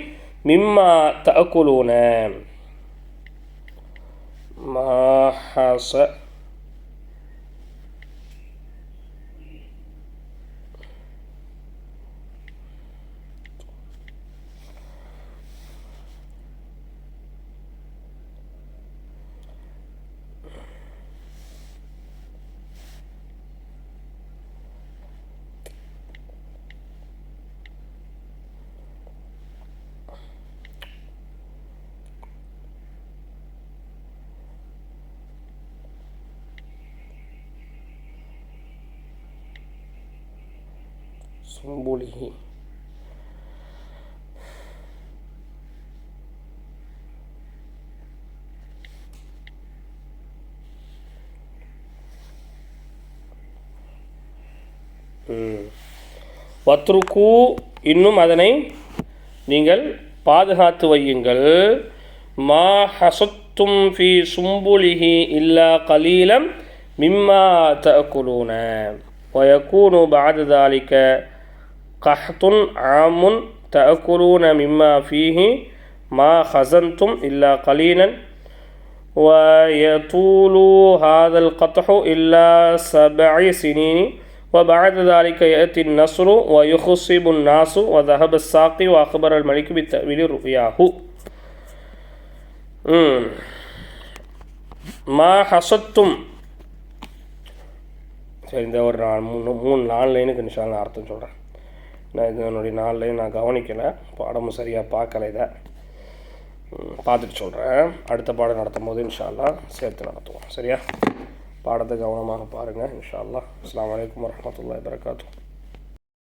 [SPEAKER 1] மிம்மா தஅகுலூன. மா ஹச சும்புலிஹி வத்ருக்கு இன்னும் அதனை நீங்கள் பாதுகாத்து வையுங்கள். மா ஹசத்தும் ஃபி சும்புலிஹி இல்லா கலீலம் மிம்மா தஅகுலூன வயகூனு பஅத ذلك கஹ்துன் ஆமுன் தஅகுலூன மிம்மா ஃபீஹி மா ஹஸன்தும் இல்லா கலீலன் ويطول هذا القطح إلا 7 سنين وبعد ذلك يأتي النصر ويخصب الناس وذهب الساقي وأخبر الملك بالتأويل رؤياه. ما حصدتم. சரி, இந்த ஒரு 3-4 லைனுக்கு இன்ஷால்லா அர்த்தம் சொல்கிறேன். நான் இது என்னுடைய 4 லைன் நான் கவனிக்கலை, பாடமும் சரியாக பார்க்கலை. இதை பார்த்துட்டு சொல்கிறேன். அடுத்த பாடம் நடத்தும் போது இன்ஷால்லா சேர்த்து நடத்துவோம். சரியா? பாடத்தை கவனமாக பாருங்கள் இன்ஷால்லா. அஸ்ஸலாமு அலைக்கும் வரஹ்மத்துல்லாஹி வபரகாத்துஹு.